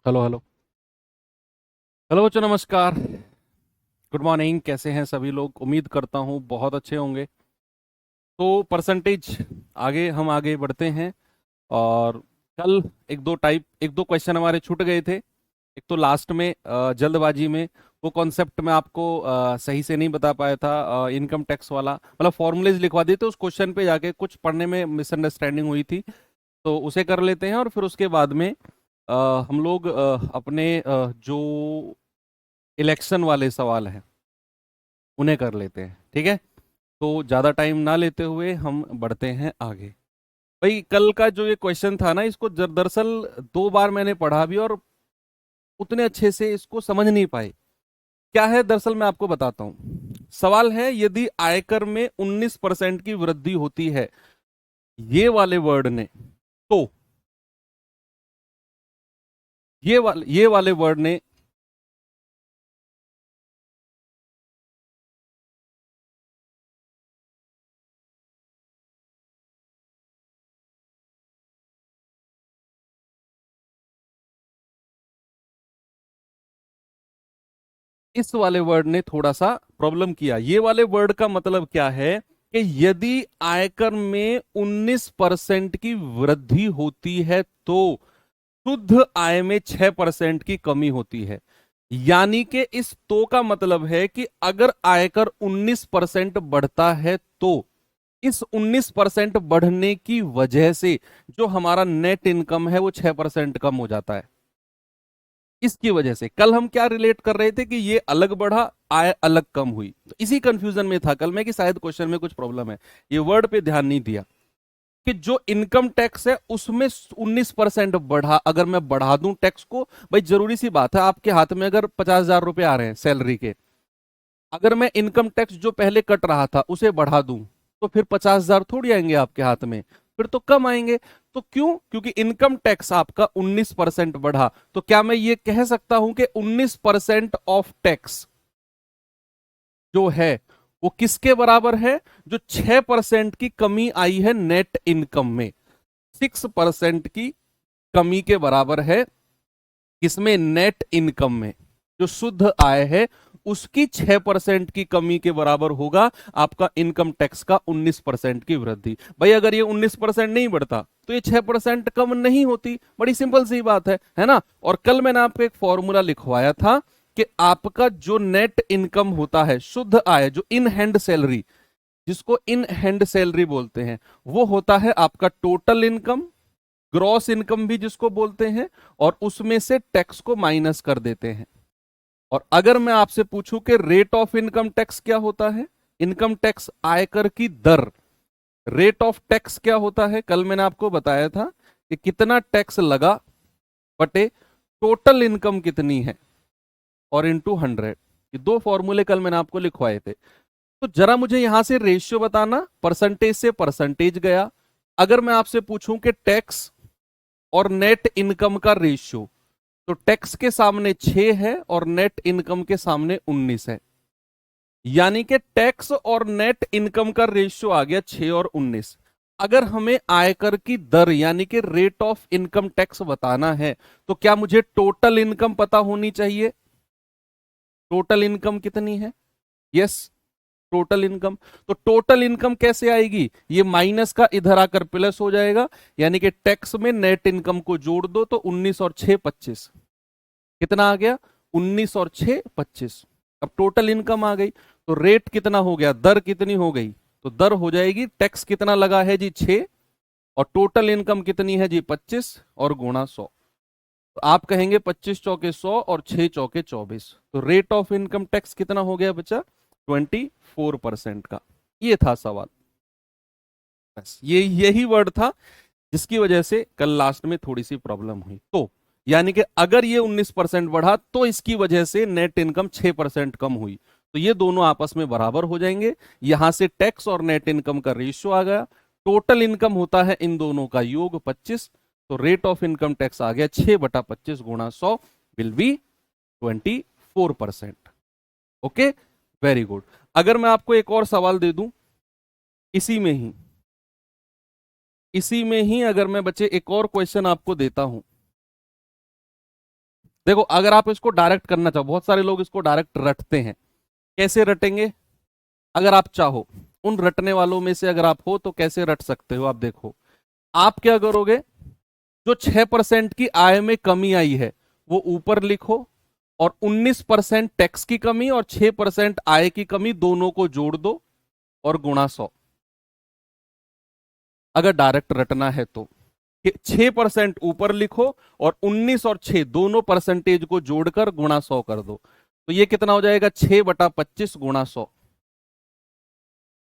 Hello hello. Hello बच्चों, नमस्कार। Good morning. कैसे हैं सभी लोग? उम्मीद करता हूँ बहुत अच्छे होंगे। तो परसेंटेज, आगे बढ़ते हैं। और कल एक दो क्वेश्चन हमारे छूट गए थे। एक तो लास्ट में जल्दबाजी में वो कॉन्सेप्ट मैं आपको सही से नहीं बता पाया था, इनकम टैक्स वाला, मतलब फॉर्मूलेज लिखवा दिए थे उस क्वेश्चन पे, जाके कुछ पढ़ने में मिसअंडरस्टैंडिंग हुई थी। तो उसे कर लेते हैं और फिर उसके बाद में अ, हम लोग अपने जो इलेक्शन वाले सवाल हैं उन्हें कर लेते हैं, ठीक है? तो ज़्यादा टाइम ना लेते हुए हम बढ़ते हैं आगे। भाई, कल का जो ये क्वेश्चन था ना, इसको दरअसल दो बार मैंने पढ़ा भी और उतने अच्छे से इसको समझ नहीं पाए। क्या है दरअसल, मैं आपको बताता हूँ। सवाल है, यदि आयकर में 19% की वृद्धि होती है ये वाले वर्ड ने, तो ये वाले वर्ड ने, इस वाले वर्ड ने थोड़ा सा प्रॉब्लम किया। ये वाले वर्ड का मतलब क्या है कि यदि आयकर में 19% की वृद्धि होती है तो शुद्ध आय में 6% की कमी होती है। यानी कि इस तो का मतलब है कि अगर आयकर 19% बढ़ता है तो इस 19% बढ़ने की वजह से जो हमारा नेट इनकम है वो 6% कम हो जाता है। इसकी वजह से कल हम क्या रिलेट कर रहे थे कि ये अलग बढ़ा, आय अलग कम हुई। तो इसी कंफ्यूजन में था कल मैं कि शायद क्वेश्चन में कुछ प्रॉब्लम है। ये वर्ड पे ध्यान नहीं दिया कि जो इनकम टैक्स है उसमें 19% बढ़ा, अगर मैं बढ़ा दूं टैक्स को। भाई जरूरी सी बात है, आपके हाथ में अगर 50,000 रुपए आ रहे हैं सैलरी के, अगर मैं इनकम टैक्स जो पहले कट रहा था उसे बढ़ा दूं तो फिर 50,000 थोड़ी आएंगे आपके हाथ में, फिर तो कम आएंगे। तो क्यों? क्योंकि इनकम टैक्स आपका 19% बढ़ा। तो क्या मैं ये कह सकता हूं कि 19% ऑफ टैक्स जो है वो किसके बराबर है? जो 6% की कमी आई है नेट इनकम में, 6% की कमी के बराबर है। किसमें? नेट इनकम में। जो शुद्ध आय है उसकी 6% की कमी के बराबर होगा आपका इनकम टैक्स का 19% की वृद्धि। भाई अगर ये 19% नहीं बढ़ता तो ये 6% कम नहीं होती। बड़ी सिंपल सी बात है ना? और कल मैंने आपको एक फॉर्मूला लिखवाया था कि आपका जो नेट इनकम होता है, शुद्ध आय, जो इन हैंड सैलरी, जिसको इन हैंड सैलरी बोलते हैं, वो होता है आपका टोटल इनकम, ग्रॉस इनकम भी जिसको बोलते हैं, और उसमें से टैक्स को माइनस कर देते हैं। और अगर मैं आपसे पूछूं कि रेट ऑफ इनकम टैक्स क्या होता है, इनकम टैक्स आयकर की दर, रेट ऑफ टैक्स क्या होता है, कल मैंने आपको बताया था कि कितना टैक्स लगा बटे टोटल इनकम कितनी है, और इनटू 100। ये दो फॉर्मूले कल मैंने आपको लिखवाए थे। तो जरा मुझे यहां से रेशियो बताना, परसेंटेज से परसेंटेज गया। अगर मैं आपसे पूछूं कि टैक्स और नेट इनकम का रेशियो, तो टैक्स के सामने 6 है और नेट इनकम के सामने 19 है। यानी कि टैक्स और नेट इनकम का रेशियो आ गया 6 और 19। अगर हमें आयकर की दर यानी कि रेट ऑफ इनकम टैक्स बताना है तो क्या मुझे टोटल इनकम पता होनी चाहिए? टोटल इनकम कितनी है? Yes, total income. तो टोटल इनकम कैसे आएगी? ये माइनस का इधर आकर प्लस हो जाएगा। यानी कि टैक्स में नेट इनकम को जोड़ दो तो 19 और 6 25। कितना आ गया? 19 और 6 25। अब टोटल इनकम आ गई। तो रेट कितना हो गया, दर कितनी हो गई? तो दर हो जाएगी, टैक्स कितना लगा है जी 6, और टोटल इनकम कितनी है जी 25, और गुणा 100। तो आप कहेंगे 25 चौके 100 और 6 चौके 24। तो रेट ऑफ इनकम टैक्स कितना हो गया बच्चा? 24% का। ये था सवाल। बस ये यही वर्ड था जिसकी वजह से कल लास्ट में थोड़ी सी प्रॉब्लम हुई। तो यानी कि अगर ये 19% बढ़ा तो इसकी वजह से नेट इनकम 6% कम हुई। तो ये दोनों आपस में बराबर हो जाएंगे। यहां से टैक्स और नेट इनकम का रेशियो आ गया। टोटल इनकम होता है इन दोनों का योग 25। तो रेट ऑफ इनकम टैक्स आ गया 6/25 गुणा 100 will be 24%। Okay, very good. अगर मैं आपको एक और सवाल दे दूं इसी में ही, अगर मैं बच्चे एक और क्वेश्चन आपको देता हूं, देखो अगर आप इसको डायरेक्ट करना चाहो, बहुत सारे लोग इसको डायरेक्ट रटते हैं, कैसे रटेंगे? अगर आप चाहो, उन रटने वालों में से अगर आप हो तो कैसे रट सकते हो? आप देखो, आप क्या करोगे, जो 6% की आय में कमी आई है वो ऊपर लिखो, और 19% टैक्स की कमी और 6% आय की कमी दोनों को जोड़ दो और गुणा 100। अगर डायरेक्ट रटना है तो 6% ऊपर लिखो और 19 और 6 दोनों परसेंटेज को जोड़कर गुणा 100 कर दो, तो ये कितना हो जाएगा? 6/25 गुणा 100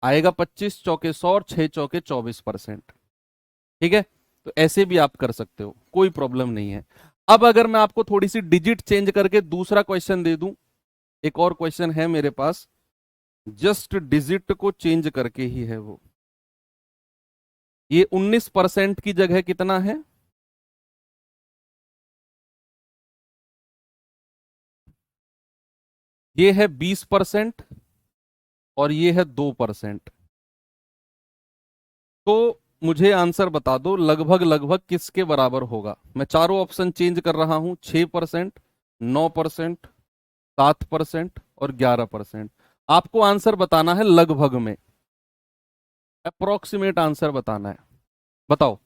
आएगा 25 चौके 100 और 6 चौके 24%। ठीक है, तो ऐसे भी आप कर सकते हो, कोई प्रॉब्लम नहीं है। अब अगर मैं आपको थोड़ी सी डिजिट चेंज करके दूसरा क्वेश्चन दे दूं, एक और क्वेश्चन है मेरे पास, जस्ट डिजिट को चेंज करके ही है वो। ये 19% की जगह कितना है? ये है 20% और ये है 2%। तो मुझे आंसर बता दो लगभग लगभग किसके बराबर होगा। मैं चारों ऑप्शन चेंज कर रहा हूं, 6%, 9%, 7% और 11%। आपको आंसर बताना है लगभग में, अप्रोक्सीमेट आंसर बताना है। बताओ,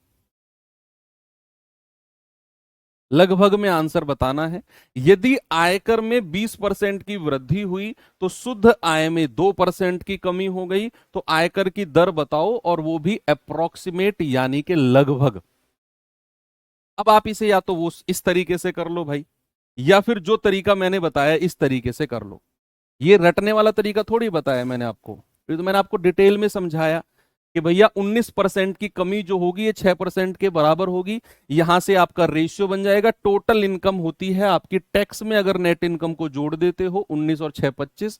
लगभग में आंसर बताना है। यदि आयकर में 20% की वृद्धि हुई तो शुद्ध आय में 2% की कमी हो गई, तो आयकर की दर बताओ, और वो भी अप्रोक्सीमेट यानी कि लगभग। अब आप इसे या तो वो इस तरीके से कर लो भाई, या फिर जो तरीका मैंने बताया इस तरीके से कर लो। ये रटने वाला तरीका थोड़ी बताया मैंने आपको, फिर तो मैंने आपको डिटेल में समझाया कि भैया 19% की कमी जो होगी ये 6% के बराबर होगी। यहां से आपका रेशियो बन जाएगा, टोटल इनकम होती है आपकी टैक्स में, अगर नेट इनकम को जोड़ देते हो 19 और 6 25,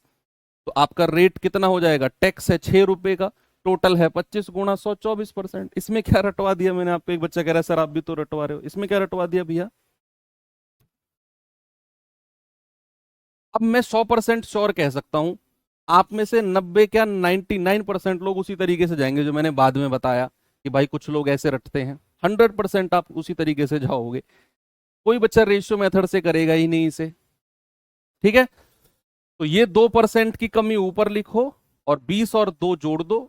तो आपका रेट कितना हो जाएगा? टैक्स है 6 रुपए का, टोटल है 25 गुणा 100, 24%। इसमें क्या रटवा दिया मैंने आपको? एक बच्चा कह रहा है सर आप भी तो रटवा रहे हो, इसमें क्या रटवा दिया भैया? अब मैं 100% श्योर कह सकता हूं, आप में से 90 क्या 99% लोग उसी तरीके से जाएंगे जो मैंने बाद में बताया कि भाई कुछ लोग ऐसे रटते हैं। 100% आप उसी तरीके से जाओगे, कोई बच्चा रेशियो मेथड से करेगा ही नहीं इसे। ठीक है, तो ये 2% की कमी ऊपर लिखो और 20 और 2 जोड़ दो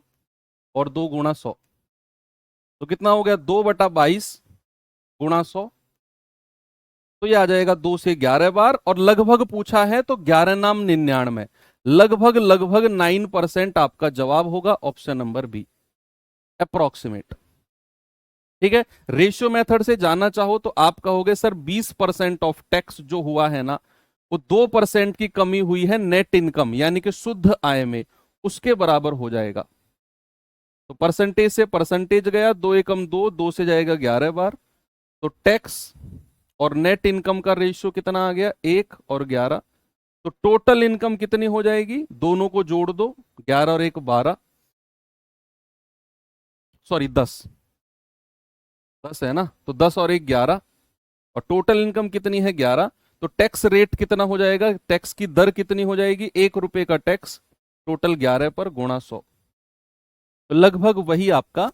और 2 गुणा 100, तो कितना हो गया? 2/22 गुणा 100, तो ये आ जाएगा 2 से 11 बार, और लगभग पूछा है तो 11 नाम 99, लगभग लगभग 9% आपका जवाब होगा, ऑप्शन नंबर बी, अप्रोक्सीमेट। ठीक है, रेशियो मेथड से जाना चाहो तो आप कहोगे सर 20% ऑफ टैक्स जो हुआ है ना, वो 2% की कमी हुई है नेट इनकम यानी कि शुद्ध आय में, उसके बराबर हो जाएगा। तो परसेंटेज से परसेंटेज गया, 2 एकम 2, 2 से जाएगा 11 बार, तो टैक्स और नेट इनकम का रेशियो कितना आ गया? 1 और 11। तो टोटल इनकम कितनी हो जाएगी? दोनों को जोड़ दो, 11 और 1 12, सॉरी 10, 10 है ना, तो 10 और 1 11, और टोटल इनकम कितनी है? 11। तो टैक्स रेट कितना हो जाएगा? टैक्स की दर कितनी हो जाएगी? 1 रुपए का टैक्स, टोटल 11 पर गुणा 100, तो लगभग वही आपका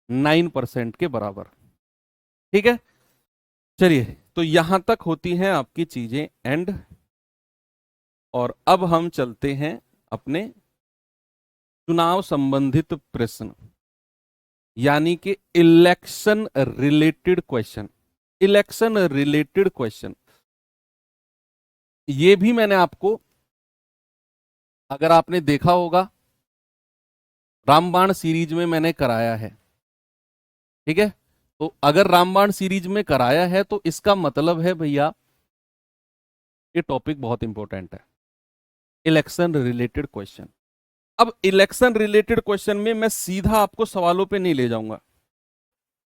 9% के बराबर। ठीक है, चलिए, तो यहां तक होती हैं आपकी चीजें एंड, और अब हम चलते हैं अपने चुनाव संबंधित प्रश्न, यानी कि election related question. Election related question ये भी मैंने आपको, अगर आपने देखा होगा, रामबाण सीरीज में मैंने कराया है। ठीक है, तो अगर रामबाण सीरीज में कराया है तो इसका मतलब है भैया ये टॉपिक बहुत इंपॉर्टेंट है, इलेक्शन रिलेटेड क्वेश्चन। अब इलेक्शन रिलेटेड क्वेश्चन में मैं सीधा आपको सवालों पे नहीं ले जाऊंगा,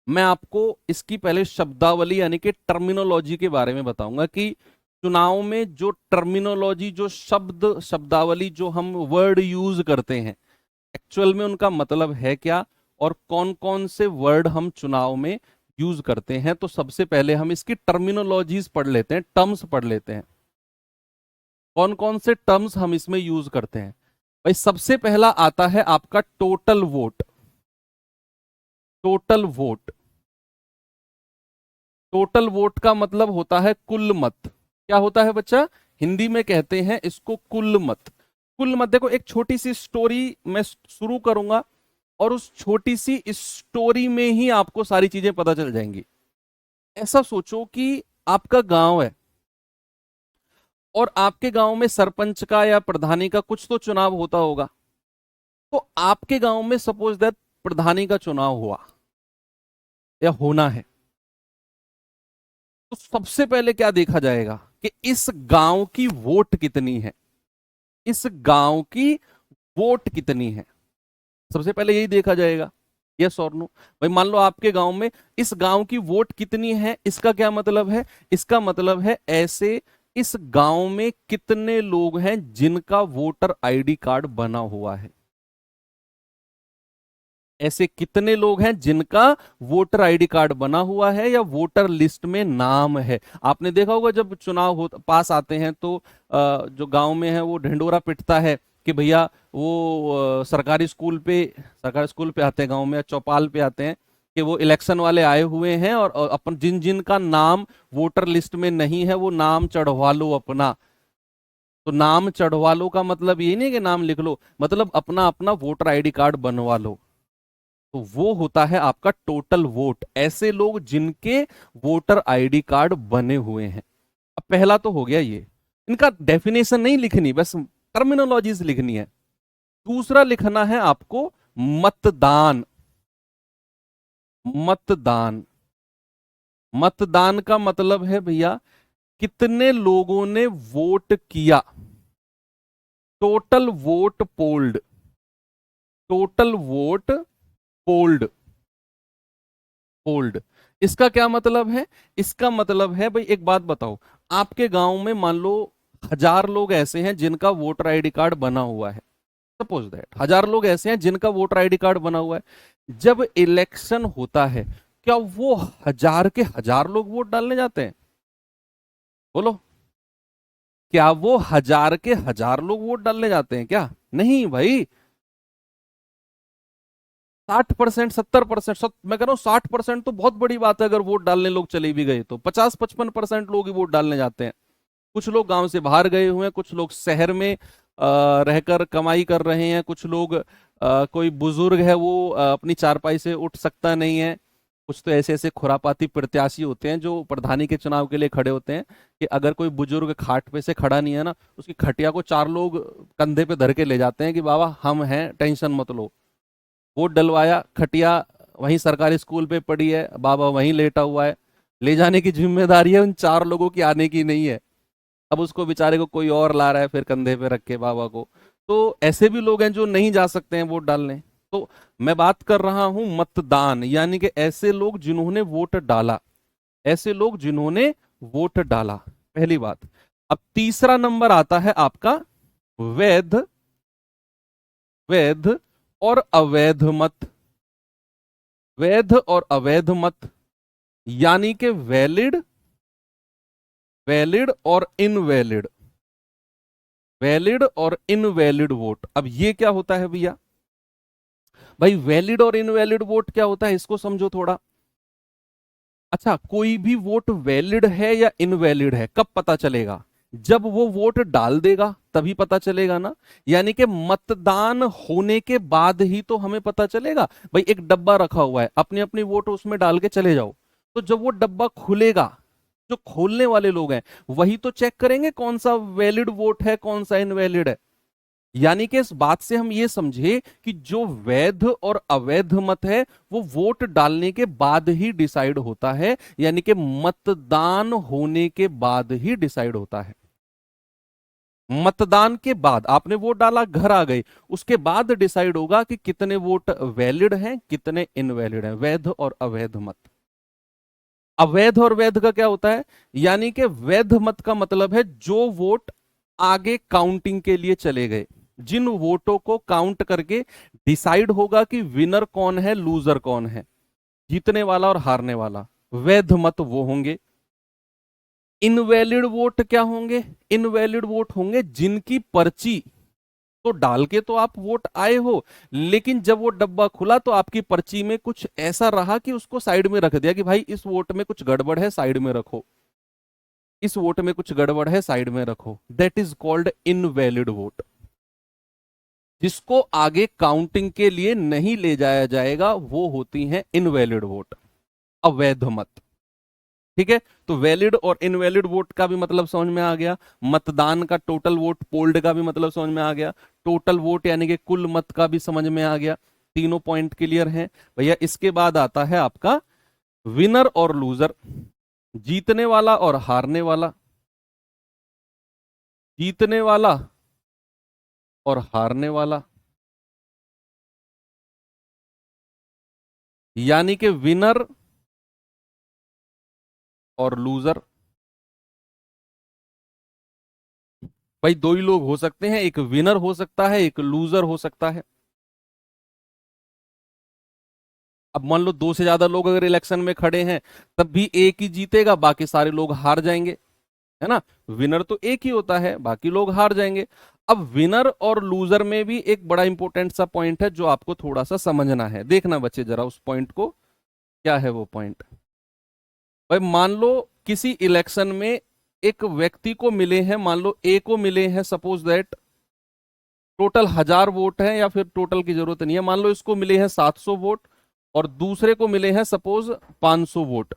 मैं आपको इसकी पहले शब्दावली यानी कि टर्मिनोलॉजी के बारे में बताऊंगा कि चुनाव में जो टर्मिनोलॉजी, जो शब्द शब्दावली, जो हम वर्ड यूज करते हैं, एक्चुअल में उनका मतलब है क्या, और कौन कौन से वर्ड हम चुनाव में यूज करते हैं। तो सबसे पहले हम इसकी टर्मिनोलॉजीज पढ़ लेते हैं, टर्म्स पढ़ लेते हैं, कौन कौन से टर्म्स हम इसमें यूज करते हैं। भाई सबसे पहला आता है आपका total vote. Total vote, total vote का मतलब होता है कुल मत। क्या होता है बच्चा? हिंदी में कहते हैं इसको कुल मत। कुल मत, देखो एक छोटी सी स्टोरी मैं शुरू करूंगा और उस छोटी सी स्टोरी में ही आपको सारी चीजें पता चल जाएंगी। ऐसा सोचो कि आपका गांव है और आपके गांव में सरपंच का या प्रधानी का कुछ तो चुनाव होता होगा। तो आपके गांव में सपोज दैट प्रधानी का चुनाव हुआ या होना है, तो सबसे पहले क्या देखा जाएगा कि इस गांव की वोट कितनी है। इस गांव की वोट कितनी है, सबसे पहले यही देखा जाएगा। यस और नो? भाई मान लो आपके गांव में इस गांव की वोट कितनी है, इसका क्या मतलब है? इसका मतलब है ऐसे इस गांव में कितने लोग हैं जिनका वोटर आईडी कार्ड बना हुआ है। ऐसे कितने लोग हैं जिनका वोटर आईडी कार्ड बना हुआ है या वोटर लिस्ट में नाम है। आपने देखा होगा जब चुनाव हो पास आते हैं तो जो गांव में है वो ढिंडोरा पिटता है कि भैया वो सरकारी स्कूल पे आते हैं गांव में, चौपाल पे आते हैं कि वो इलेक्शन वाले आए हुए हैं और अपन जिन जिन का नाम वोटर लिस्ट में नहीं है वो नाम चढ़वा लो अपना। तो नाम चढ़वा लो का मतलब ये नहीं कि नाम लिख लो, मतलब अपना अपना वोटर आईडी कार्ड बनवा लो। तो वो होता है आपका टोटल वोट, ऐसे लोग जिनके वोटर आईडी कार्ड बने हुए हैं। अब पहला तो हो गया ये, इनका डेफिनेशन नहीं लिखनी, बस टर्मिनोलॉजीज लिखनी है। दूसरा लिखना है आपको मतदान। मतदान, मतदान का मतलब है भैया कितने लोगों ने वोट किया। Total vote polled, total vote polled, polled. इसका क्या मतलब है? इसका मतलब है भाई एक बात बताओ, आपके गांव में मान लो 1000 लोग ऐसे हैं जिनका वोटर आईडी कार्ड बना हुआ है। सपोज दैट 1000 लोग ऐसे हैं जिनका वोटर आईडी कार्ड बना हुआ है। जब इलेक्शन होता है क्या वो 1000 के 1000 लोग वोट डालने जाते हैं? बोलो, क्या वो 1000 के 1000 लोग वोट डालने जाते हैं क्या? नहीं भाई। 60%, 70%, मैं कह रहा हूँ 60% तो बहुत बड़ी बात है। अगर वोट डालने लोग चले भी गए तो 50-55% लोग ही वोट डालने जाते हैं। कुछ लोग गांव से बाहर गए हुए हैं, कुछ लोग शहर में रहकर कमाई कर रहे हैं, कुछ लोग कोई बुजुर्ग है वो अपनी चारपाई से उठ सकता नहीं है। कुछ तो ऐसे ऐसे खुरापाती प्रत्याशी होते हैं जो प्रधानी के चुनाव के लिए खड़े होते हैं कि अगर कोई बुजुर्ग खाट पे से खड़ा नहीं है ना, उसकी खटिया को 4 लोग कंधे पे धर के ले जाते हैं कि बाबा हम हैं, टेंशन मत लो। वोट डलवाया, खटिया वहीं सरकारी स्कूल पे पड़ी है, बाबा वहीं लेटा हुआ है। ले जाने की जिम्मेदारी है उन 4 लोगों की, आने की नहीं है। अब उसको बेचारे को कोई और ला रहा है फिर कंधे पे रख के बाबा को। तो ऐसे भी लोग हैं जो नहीं जा सकते हैं वोट डालने। तो मैं बात कर रहा हूं मतदान, यानी कि ऐसे लोग जिन्होंने वोट डाला, ऐसे लोग जिन्होंने वोट डाला, पहली बात। अब तीसरा नंबर आता है आपका वैध, वैध और अवैध मत। वैध और अवैध मत यानी कि वैलिड, वैलिड और इनवैलिड, वैलिड और इनवैलिड वोट। अब ये क्या होता है भैया? भाई वैलिड और इनवैलिड वोट क्या होता है इसको समझो थोड़ा। अच्छा, कोई भी वोट वैलिड है या इनवैलिड है कब पता चलेगा? जब वो वोट डाल देगा तभी पता चलेगा ना। यानी कि मतदान होने के बाद ही तो हमें पता चलेगा। भाई एक डब्बा रखा हुआ है, अपनी अपनी वोट उसमें डाल के चले जाओ, तो जब वो डब्बा खुलेगा, जो खोलने वाले लोग हैं वही तो चेक करेंगे कौन सा वैलिड वोट है कौन सा इनवैलिड है। यानी कि इस बात से हम ये समझे कि जो वैध और अवैध मत है वो वोट डालने के बाद ही डिसाइड होता है, यानी कि मतदान होने के बाद ही डिसाइड होता है। मतदान के बाद आपने वोट डाला, घर आ गए, उसके बाद डिसाइड होगा कि कितने वोट वैलिड हैं कितने इनवैलिड हैं, वैध और अवैध मत। अवैध और वैध का क्या होता है? यानी कि वैध मत का मतलब है जो वोट आगे काउंटिंग के लिए चले गए, जिन वोटों को काउंट करके डिसाइड होगा कि विनर कौन है लूजर कौन है, जीतने वाला और हारने वाला, वैध मत वो होंगे। इनवैलिड वोट क्या होंगे? इनवैलिड वोट होंगे जिनकी पर्ची तो डाल के तो आप वोट आए हो, लेकिन जब वो डब्बा खुला तो आपकी पर्ची में कुछ ऐसा रहा कि उसको साइड में रख दिया कि भाई इस वोट में कुछ गड़बड़ है, साइड में रखो। इस वोट में कुछ गड़बड़ है, साइड में रखो, that is called invalid vote. जिसको आगे काउंटिंग के लिए नहीं ले जाया जाएगा वो होती हैं इनवैलिड वोट, अवैध मत। ठीक है, तो वैलिड और इनवैलिड वोट का भी मतलब समझ में आ गया। मतदान का टोटल वोट, पोल्ड का भी मतलब समझ में आ गया। टोटल वोट यानी कि कुल मत का भी समझ में आ गया। तीनों पॉइंट क्लियर हैं भैया। इसके बाद आता है आपका विनर और लूजर, जीतने वाला और हारने वाला, जीतने वाला और हारने वाला। यानी कि विनर और लूजर, भाई दो ही लोग हो सकते हैं, एक विनर हो सकता है, एक लूजर हो सकता है। अब मान लो दो से ज्यादा लोग अगर इलेक्शन में खड़े हैं तब भी एक ही जीतेगा, बाकी सारे लोग हार जाएंगे, है ना। विनर तो एक ही होता है, बाकी लोग हार जाएंगे। अब विनर और लूजर में भी एक बड़ा इंपॉर्टेंट सा पॉइंट है जो आपको थोड़ा सा समझना है। देखना बच्चे जरा उस पॉइंट को, क्या है वो पॉइंट। भाई मान लो किसी इलेक्शन में एक व्यक्ति को मिले हैं, मान लो ए को मिले हैं सपोज दैट टोटल 1000 वोट हैं, या फिर टोटल की जरूरत नहीं है, मान लो इसको मिले हैं 700 वोट और दूसरे को मिले हैं सपोज 500 वोट।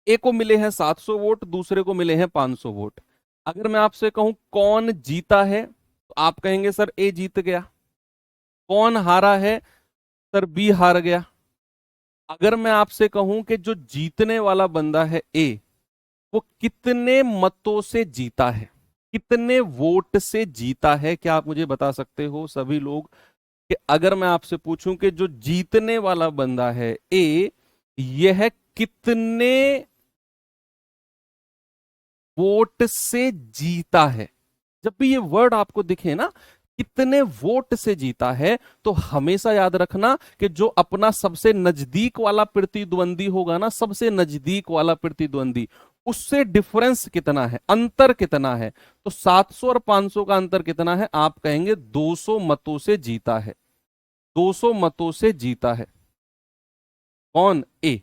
ए को मिले हैं 700 वोट, दूसरे को मिले हैं 500 वोट। अगर मैं आपसे कहूं कौन जीता है तो आप कहेंगे सर ए जीत गया। कौन हारा है? सर बी हार गया। अगर मैं आपसे कहूं कि जो जीतने वाला बंदा है ए, वो कितने मतों से जीता है, कितने वोट से जीता है, क्या आप मुझे बता सकते हो सभी लोग कि अगर मैं आपसे पूछूं कि जो जीतने वाला बंदा है ए, यह कितने वोट से जीता है? जब भी ये वर्ड आपको दिखे ना, कितने वोट से जीता है, तो हमेशा याद रखना कि जो अपना सबसे नजदीक वाला प्रतिद्वंदी होगा ना, सबसे नजदीक वाला प्रतिद्वंदी, उससे डिफरेंस कितना है, अंतर कितना है। तो 700 और 500 का अंतर कितना है? आप कहेंगे 200 मतों से जीता है। 200 मतों से जीता है कौन? ए।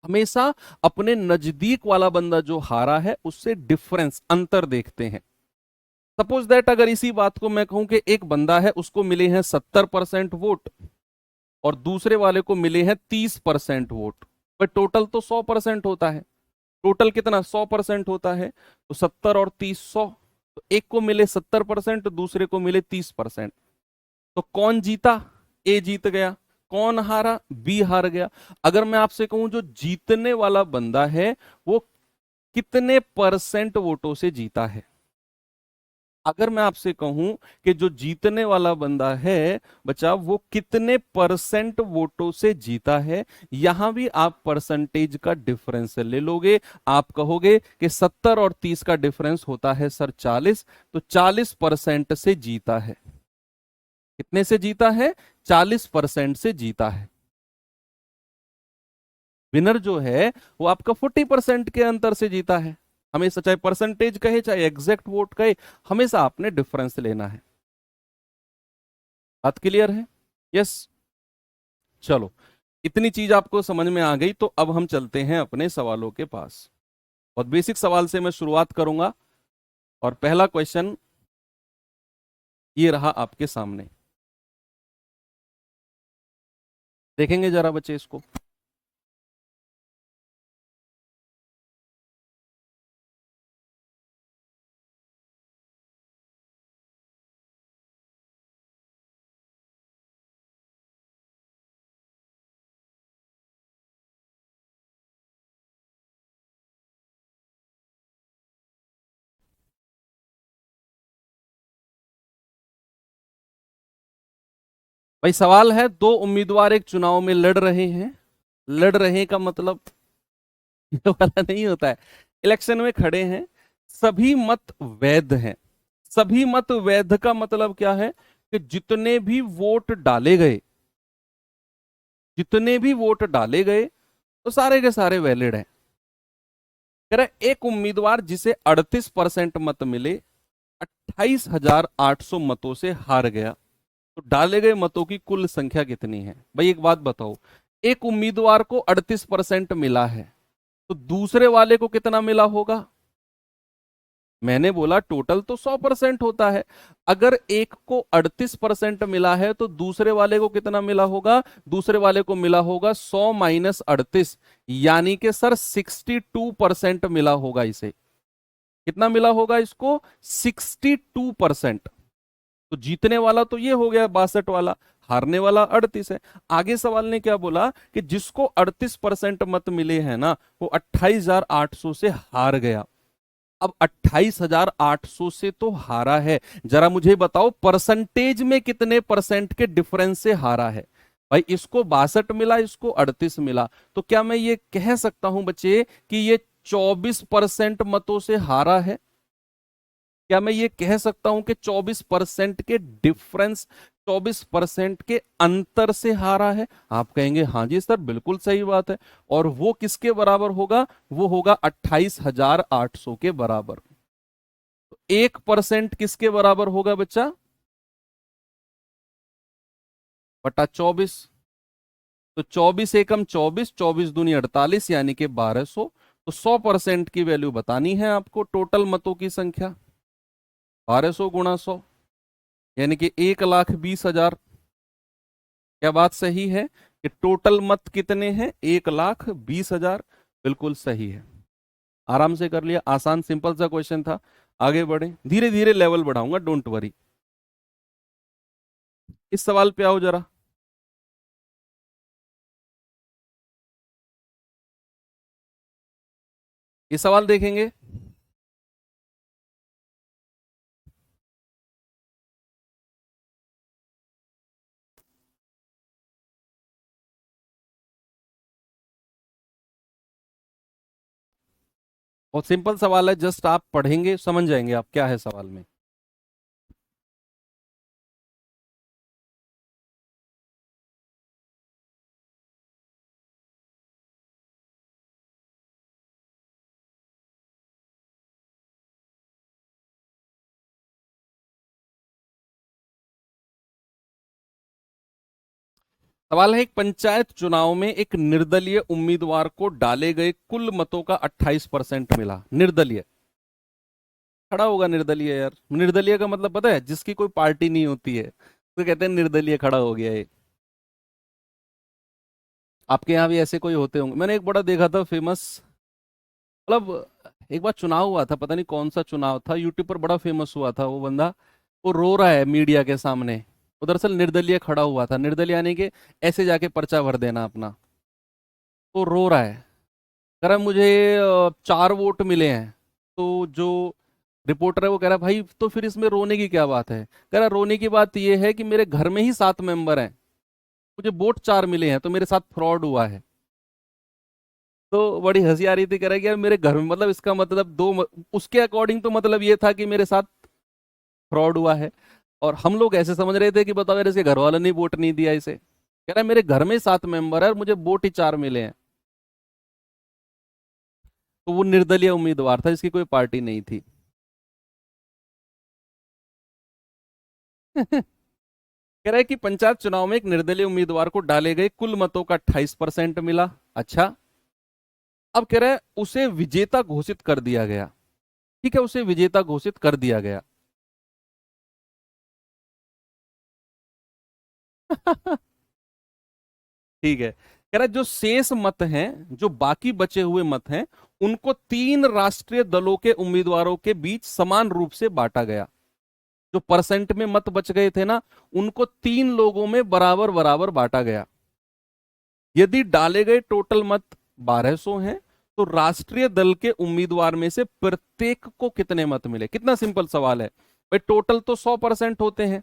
हमेशा अपने नजदीक वाला बंदा जो हारा है उससे डिफरेंस, अंतर देखते हैं। सपोज दैट अगर इसी बात को मैं कहूं कि एक बंदा है उसको मिले हैं 70% वोट और दूसरे वाले को मिले हैं 30% वोट, पर टोटल तो 100% होता है। टोटल कितना? 100% होता है। तो 70 और 30 100, तो एक को मिले 70%, दूसरे को मिले 30%। तो कौन जीता? ए जीत गया। कौन हारा? बी हार गया। अगर मैं आपसे कहूं जो जीतने वाला बंदा है वो कितने परसेंट वोटों से जीता है, अगर मैं आपसे कहूं कि जो जीतने वाला बंदा है बच्चा वो कितने परसेंट वोटों से जीता है, यहां भी आप परसेंटेज का डिफरेंस ले लोगे। आप कहोगे कि 70 और 30 का डिफरेंस होता है सर 40, तो 40% से जीता है। कितने से जीता है? 40% से जीता है। विनर जो है वो आपका 40% के अंतर से जीता है। हमेशा चाहे परसेंटेज कहे चाहे एग्जैक्ट वोट कहे, हमेशा आपने डिफरेंस लेना है। बात क्लियर है? यस। चलो, इतनी चीज आपको समझ में आ गई तो अब हम चलते हैं अपने सवालों के पास। और बेसिक सवाल से मैं शुरुआत करूंगा और पहला क्वेश्चन ये रहा आपके सामने। देखेंगे जरा बच्चे इसको। भाई सवाल है, दो उम्मीदवार एक चुनाव में लड़ रहे हैं। लड़ रहे का मतलब ये वाला नहीं होता है। इलेक्शन में खड़े हैं, सभी मत वैध हैं। सभी मत वैध का मतलब क्या है कि जितने भी वोट डाले गए, जितने भी वोट डाले गए तो सारे के सारे वैलिड हैं। कह रहे एक उम्मीदवार जिसे 38% मत मिले 28,800 मतों से हार गया, तो डाले गए मतों की कुल संख्या कितनी है? भाई एक बात बताओ, एक उम्मीदवार को 38% मिला है तो दूसरे वाले को कितना मिला होगा? मैंने बोला टोटल तो 100% होता है। अगर एक को 38% मिला है तो दूसरे वाले को कितना मिला होगा? दूसरे वाले को मिला होगा 100 माइनस 38, यानी कि सर 62% मिला होगा इसे। कितना मिला होगा इसको? 62%। तो जीतने वाला तो ये हो गया 62 वाला, हारने वाला 38 है। आगे सवाल ने क्या बोला कि जिसको 38% मत मिले हैं ना, वो 28,800 से हार गया। अब 28,800 से तो हारा है, जरा मुझे बताओ परसेंटेज में कितने परसेंट के डिफरेंस से हारा है? भाई इसको 62 मिला, इसको 38 मिला, तो क्या मैं ये कह सकता हूं बच्चे कि ये 24% मतों से हारा है? क्या मैं ये कह सकता हूं कि 24% के डिफरेंस, 24% के अंतर से हारा है? आप कहेंगे हाँ जी सर बिल्कुल सही बात है। और वो किसके बराबर होगा? वो होगा 28,800 के बराबर। तो 1% किसके बराबर होगा बच्चा? बटा 24। तो 24 एकम 24, 24 दूनी 48, यानी कि 1200। तो 100% की वैल्यू बतानी है आपको, टोटल मतों की संख्या 1200 गुणा 100, यानी कि 1,20,000। क्या बात सही है कि टोटल मत कितने हैं? 1,20,000। बिल्कुल सही है। आराम से कर लिया, आसान सिंपल सा क्वेश्चन था। आगे बढ़े, धीरे धीरे लेवल बढ़ाऊंगा, डोंट वरी। इस सवाल पे आओ जरा। ये सवाल देखेंगे। बहुत सिंपल सवाल है, जस्ट आप पढ़ेंगे समझ जाएंगे आप क्या है सवाल में। सवाल है, एक पंचायत चुनाव में एक निर्दलीय उम्मीदवार को डाले गए कुल मतों का 28% मिला। निर्दलीय खड़ा होगा, निर्दलीय यार। निर्दलीय का मतलब पता है? जिसकी कोई पार्टी नहीं होती है तो कहते हैं निर्दलीय खड़ा हो गया है। आपके यहाँ भी ऐसे कोई होते होंगे। मैंने एक बड़ा देखा था फेमस, मतलब एक बार चुनाव हुआ था, पता नहीं कौन सा चुनाव था, यूट्यूब पर बड़ा फेमस हुआ था वो बंदा। वो रो रहा है मीडिया के सामने। वो दरअसल निर्दलीय खड़ा हुआ था। निर्दलीय यानी कि ऐसे जाके पर्चा भर देना अपना। तो रो रहा है, कह रहा है मुझे 4 वोट मिले हैं। तो जो रिपोर्टर है वो कह रहा है भाई तो फिर इसमें रोने की क्या बात है? कह रहा रोने की बात यह है कि मेरे घर में ही 7 मेंबर हैं, मुझे वोट 4 मिले हैं, तो मेरे साथ फ्रॉड हुआ है। तो बड़ी हंसी आ रही थी, कह रहा है कि यार मेरे घर में, मतलब इसका मतलब उसके अकॉर्डिंग तो मतलब ये था कि मेरे साथ फ्रॉड हुआ है। और हम लोग ऐसे समझ रहे थे कि बताओ यार इसके घर वालों ने वोट नहीं दिया इसे। कह रहा है मेरे घर में 7 मेंबर है और मुझे वोट ही 4 मिले हैं। तो वो निर्दलीय उम्मीदवार था, इसकी कोई पार्टी नहीं थी। कह रहा है कि पंचायत चुनाव में एक निर्दलीय उम्मीदवार को डाले गए कुल मतों का 28% मिला। अच्छा, अब कह रहा है उसे विजेता घोषित कर दिया गया। ठीक है, उसे विजेता घोषित कर दिया गया। ठीक है, कह रहा है जो शेष मत हैं, जो बाकी बचे हुए मत हैं, उनको 3 राष्ट्रीय दलों के उम्मीदवारों के बीच समान रूप से बांटा गया। जो परसेंट में मत बच गए थे ना, उनको 3 लोगों में बराबर बराबर बांटा गया। यदि डाले गए टोटल मत 1200 हैं, तो राष्ट्रीय दल के उम्मीदवार में से प्रत्येक को कितने मत मिले? कितना सिंपल सवाल है भाई। टोटल तो 100% होते हैं,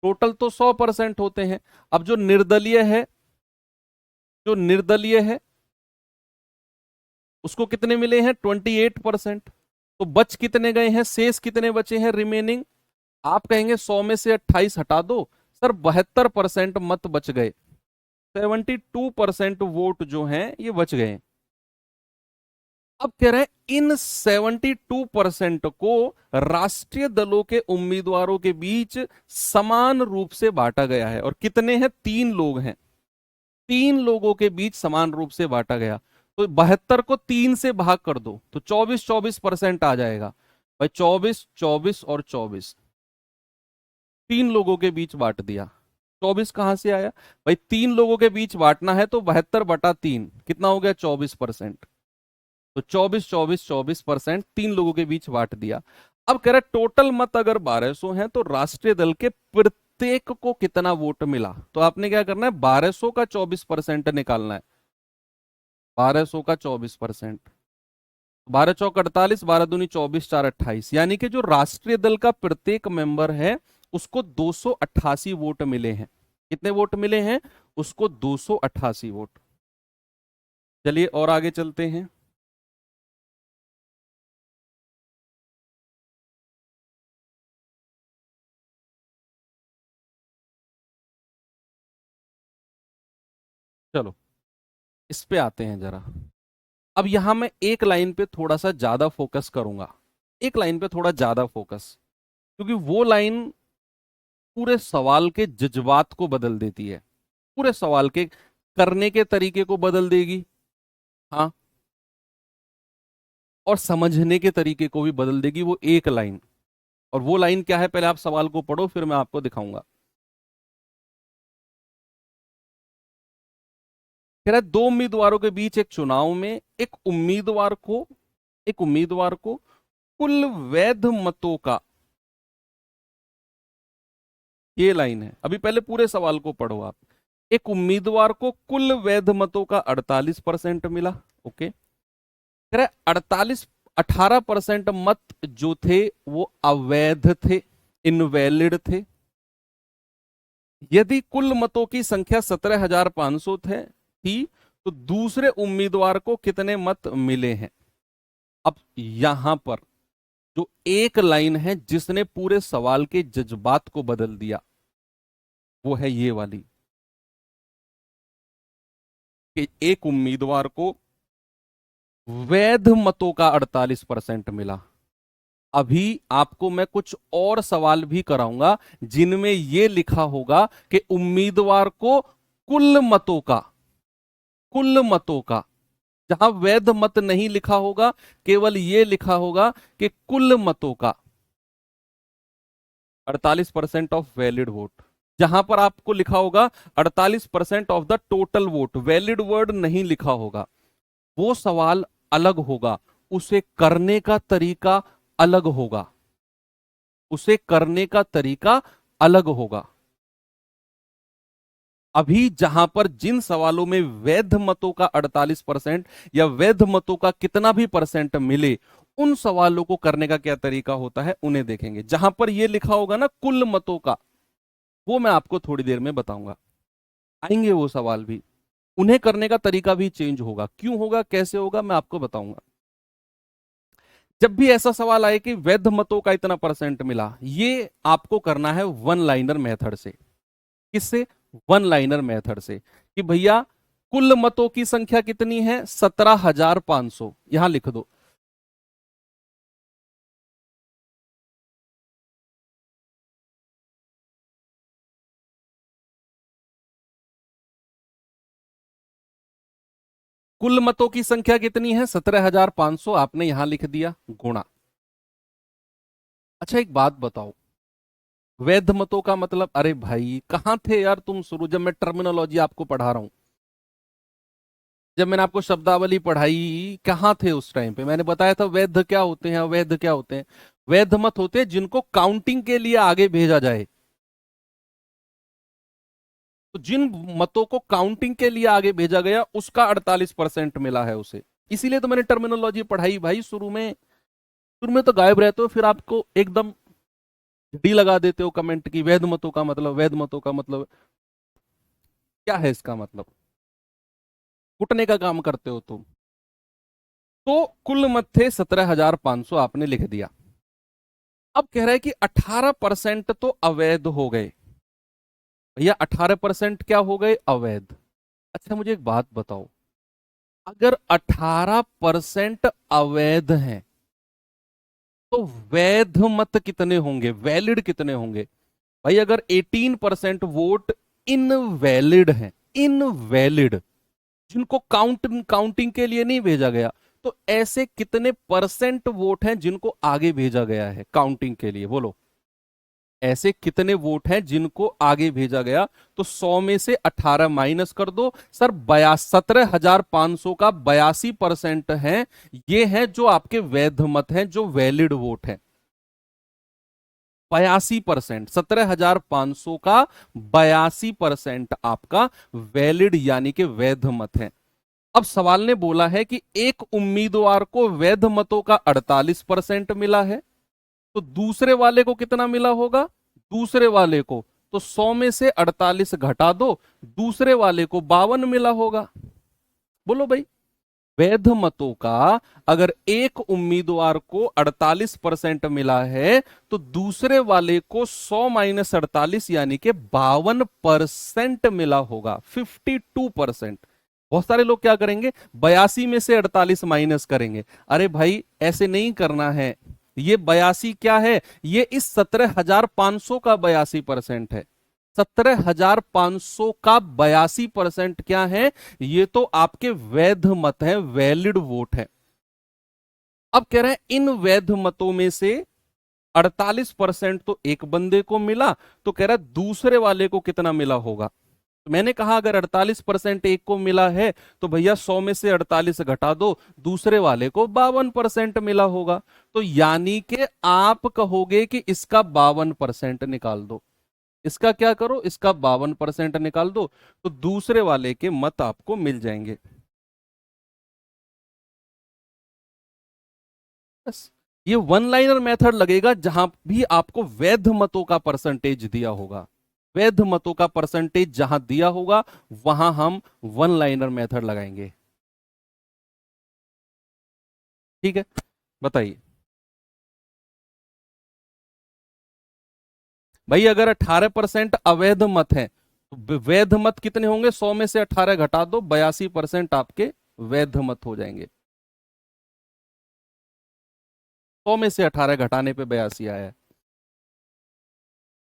टोटल तो 100% होते हैं। अब जो निर्दलीय है, जो निर्दलीय है उसको कितने मिले हैं? 28%। तो बच कितने गए हैं? शेष कितने बचे हैं रिमेनिंग? आप कहेंगे 100 में से 28 हटा दो। सर 72% मत बच गए। 72% वोट जो हैं ये बच गए। अब कह रहे हैं इन 72% को राष्ट्रीय दलों के उम्मीदवारों के बीच समान रूप से बांटा गया है। और कितने हैं? 3 लोग हैं। 3 लोगों के बीच समान रूप से बांटा गया। तो 72 को 3 से भाग कर दो तो 24% आ जाएगा भाई। 24 और 24 तीन लोगों के बीच बांट दिया। 24 कहां से आया भाई? तीन लोगों के बीच बांटना है तो 72/3 कितना हो गया? 24%। तो 24 तीन लोगों के बीच बांट दिया। अब कह रहा है टोटल मत अगर 1200 हैं तो राष्ट्रीय दल के प्रत्येक को कितना वोट मिला। तो आपने क्या करना है? 1200 का 24% निकालना है। 1200 का 24%, 12 चौक 48, 12 दूनी 24, 4 28, यानी कि जो राष्ट्रीय दल का प्रत्येक मेंबर है उसको 288 वोट मिले हैं। कितने वोट मिले हैं? उसको 288 वोट। चलिए और आगे चलते हैं। चलो इस पे आते हैं जरा। अब यहां मैं एक लाइन पे थोड़ा सा ज्यादा फोकस करूंगा, एक लाइन पे थोड़ा ज्यादा फोकस, क्योंकि वो लाइन पूरे सवाल के जज्बात को बदल देती है, पूरे सवाल के करने के तरीके को बदल देगी। हाँ, और समझने के तरीके को भी बदल देगी वो एक लाइन। और वो लाइन क्या है? पहले आप सवाल को पढ़ो फिर मैं आपको दिखाऊंगा। कह रहा है दो उम्मीदवारों के बीच एक चुनाव में एक उम्मीदवार को कुल वैध मतों का, ये लाइन है। अभी पहले पूरे सवाल को पढ़ो आप। एक उम्मीदवार को कुल वैध मतों का 48% मिला। ओके, कह रहा है 18% मत जो थे वो अवैध थे, इनवैलिड थे। यदि कुल मतों की संख्या 17,500 थी तो दूसरे उम्मीदवार को कितने मत मिले हैं? अब यहां पर जो एक लाइन है जिसने पूरे सवाल के जज्बात को बदल दिया वो है ये वाली, कि एक उम्मीदवार को वैध मतों का 48% मिला। अभी आपको मैं कुछ और सवाल भी कराऊंगा जिनमें यह लिखा होगा कि उम्मीदवार को कुल मतों का, जहां वैध मत नहीं लिखा होगा, केवल यह लिखा होगा कि कुल मतों का 48% ऑफ वैलिड वोट। जहां पर आपको लिखा होगा 48% of the total vote, valid word नहीं लिखा होगा, वो सवाल अलग होगा। उसे करने का तरीका अलग होगा, उसे करने का तरीका अलग होगा। अभी जहां पर जिन सवालों में वैध मतों का 48% या वैध मतों का कितना भी परसेंट मिले, उन सवालों को करने का क्या तरीका होता है उन्हें देखेंगे। जहां पर यह लिखा होगा ना कुल मतों का, वो मैं आपको थोड़ी देर में बताऊंगा। आएंगे वो सवाल भी, उन्हें करने का तरीका भी चेंज होगा। क्यों होगा, कैसे होगा, मैं आपको बताऊंगा। जब भी ऐसा सवाल आए कि वैध मतों का इतना परसेंट मिला, ये आपको करना है वन लाइनर मेथड से। किससे? वन लाइनर मेथड से, कि भैया कुल मतों की संख्या कितनी है? 17,500। यहां लिख दो। कुल मतों की संख्या कितनी है? 17,500। आपने यहां लिख दिया गुणा। अच्छा एक बात बताओ, वैध मतों का मतलब, अरे भाई कहां थे यार तुम शुरू, जब मैं टर्मिनोलॉजी आपको पढ़ा रहा हूं, जब मैंने आपको शब्दावली पढ़ाई, कहां थे उस टाइम पे? मैंने बताया था वैध क्या होते हैं, अवैध क्या होते हैं। वैध मत होते हैं जिनको काउंटिंग के लिए आगे भेजा जाए। तो जिन मतों को काउंटिंग के लिए आगे भेजा गया उसका 48% मिला है उसे। इसीलिए तो मैंने टर्मिनोलॉजी पढ़ाई भाई शुरू में। शुरू में तो गायब रहते हो, फिर आपको एकदम डी लगा देते हो कमेंट की वैध मतों का मतलब, वैध मतों का मतलब क्या है, इसका मतलब कुटने का काम करते हो तुम। तो कुल मत थे 17,500, आपने लिख दिया। अब कह रहा है कि 18% तो अवैध हो गए। भैया 18% क्या हो गए? अवैध। अच्छा मुझे एक बात बताओ, अगर 18% अवैध हैं तो वैध मत कितने होंगे, वैलिड कितने होंगे? भाई अगर 18% वोट इनवैलिड है, इनवैलिड, जिनको काउंटिंग के लिए नहीं भेजा गया। तो ऐसे कितने परसेंट वोट हैं जिनको आगे भेजा गया है काउंटिंग के लिए, बोलो। ऐसे कितने वोट हैं जिनको आगे भेजा गया? तो 100 में से 18 माइनस कर दो सर, 17,500 का 82% है। ये है जो आपके वैध मत हैं, जो वैलिड वोट है। 82%, 17,500 का 82% आपका वैलिड यानी कि वैध मत है। अब सवाल ने बोला है कि एक उम्मीदवार को वैध मतों का 48% मिला है, तो दूसरे वाले को कितना मिला होगा? दूसरे वाले को तो 100 में से 48 घटा दो, दूसरे वाले को 52 मिला होगा। बोलो भाई, वैध मतों का अगर एक उम्मीदवार को 48% मिला है, तो दूसरे वाले को 100 माइनस 48 यानी कि 52% मिला होगा, 52%। बहुत सारे लोग क्या करेंगे, 82 में से 48 माइनस करेंगे। अरे भाई ऐसे नहीं करना है। ये 82 क्या है? ये इस 17,500 का 82% है। 17,500 का 82% क्या है? ये तो आपके वैध मत है, वैलिड वोट है। अब कह रहे हैं इन वैध मतों में से 48% तो एक बंदे को मिला, तो कह रहा है दूसरे वाले को कितना मिला होगा? तो मैंने कहा अगर 48% एक को मिला है, तो भैया 100 में से 48 घटा दो, दूसरे वाले को 52% मिला होगा। तो यानी कि आप कहोगे कि इसका 52% निकाल दो। इसका क्या करो, इसका 52% निकाल दो, तो दूसरे वाले के मत आपको मिल जाएंगे। बस ये वन लाइनर मेथड लगेगा जहां भी आपको वैध मतों का परसेंटेज दिया होगा। वैध मतों का परसेंटेज जहां दिया होगा वहां हम वन लाइनर मेथड लगाएंगे। ठीक है, बताइए भाई। अगर 18% अवैध मत है, तो वैध मत कितने होंगे? 100 में से 18 घटा दो, 82% आपके वैध मत हो जाएंगे। 100 में से 18 घटाने पे 82 आया है।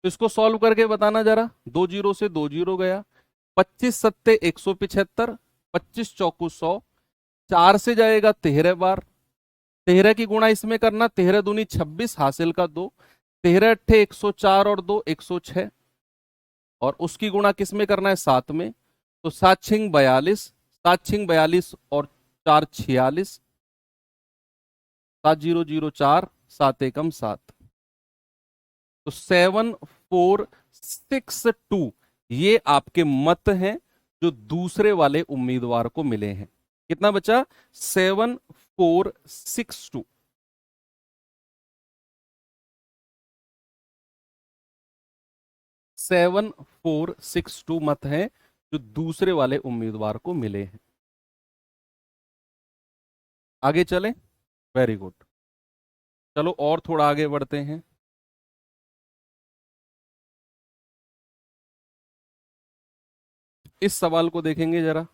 तो इसको सॉल्व करके बताना जरा। 2 जीरो से 2 जीरो गया, 25 सत्ते 175, 25 चौकू 100, 4 से जाएगा 13 बार, 13 की गुणा इसमें करना, 13 दूनी 26, हासिल का 2, 13 अट्ठे 104 और 2 106, और उसकी गुणा किस में करना है? 7 में। तो 7 छिंग 42, 7 छिंग 42 और 4 46, 7004, 7 एकम 7। तो 7462 ये आपके मत हैं जो दूसरे वाले उम्मीदवार को मिले हैं। कितना बचा? 7462। 7462 मत हैं जो दूसरे वाले उम्मीदवार को मिले हैं। आगे चलें? Very good. चलो और थोड़ा आगे बढ़ते हैं। इस सवाल को देखेंगे जरा।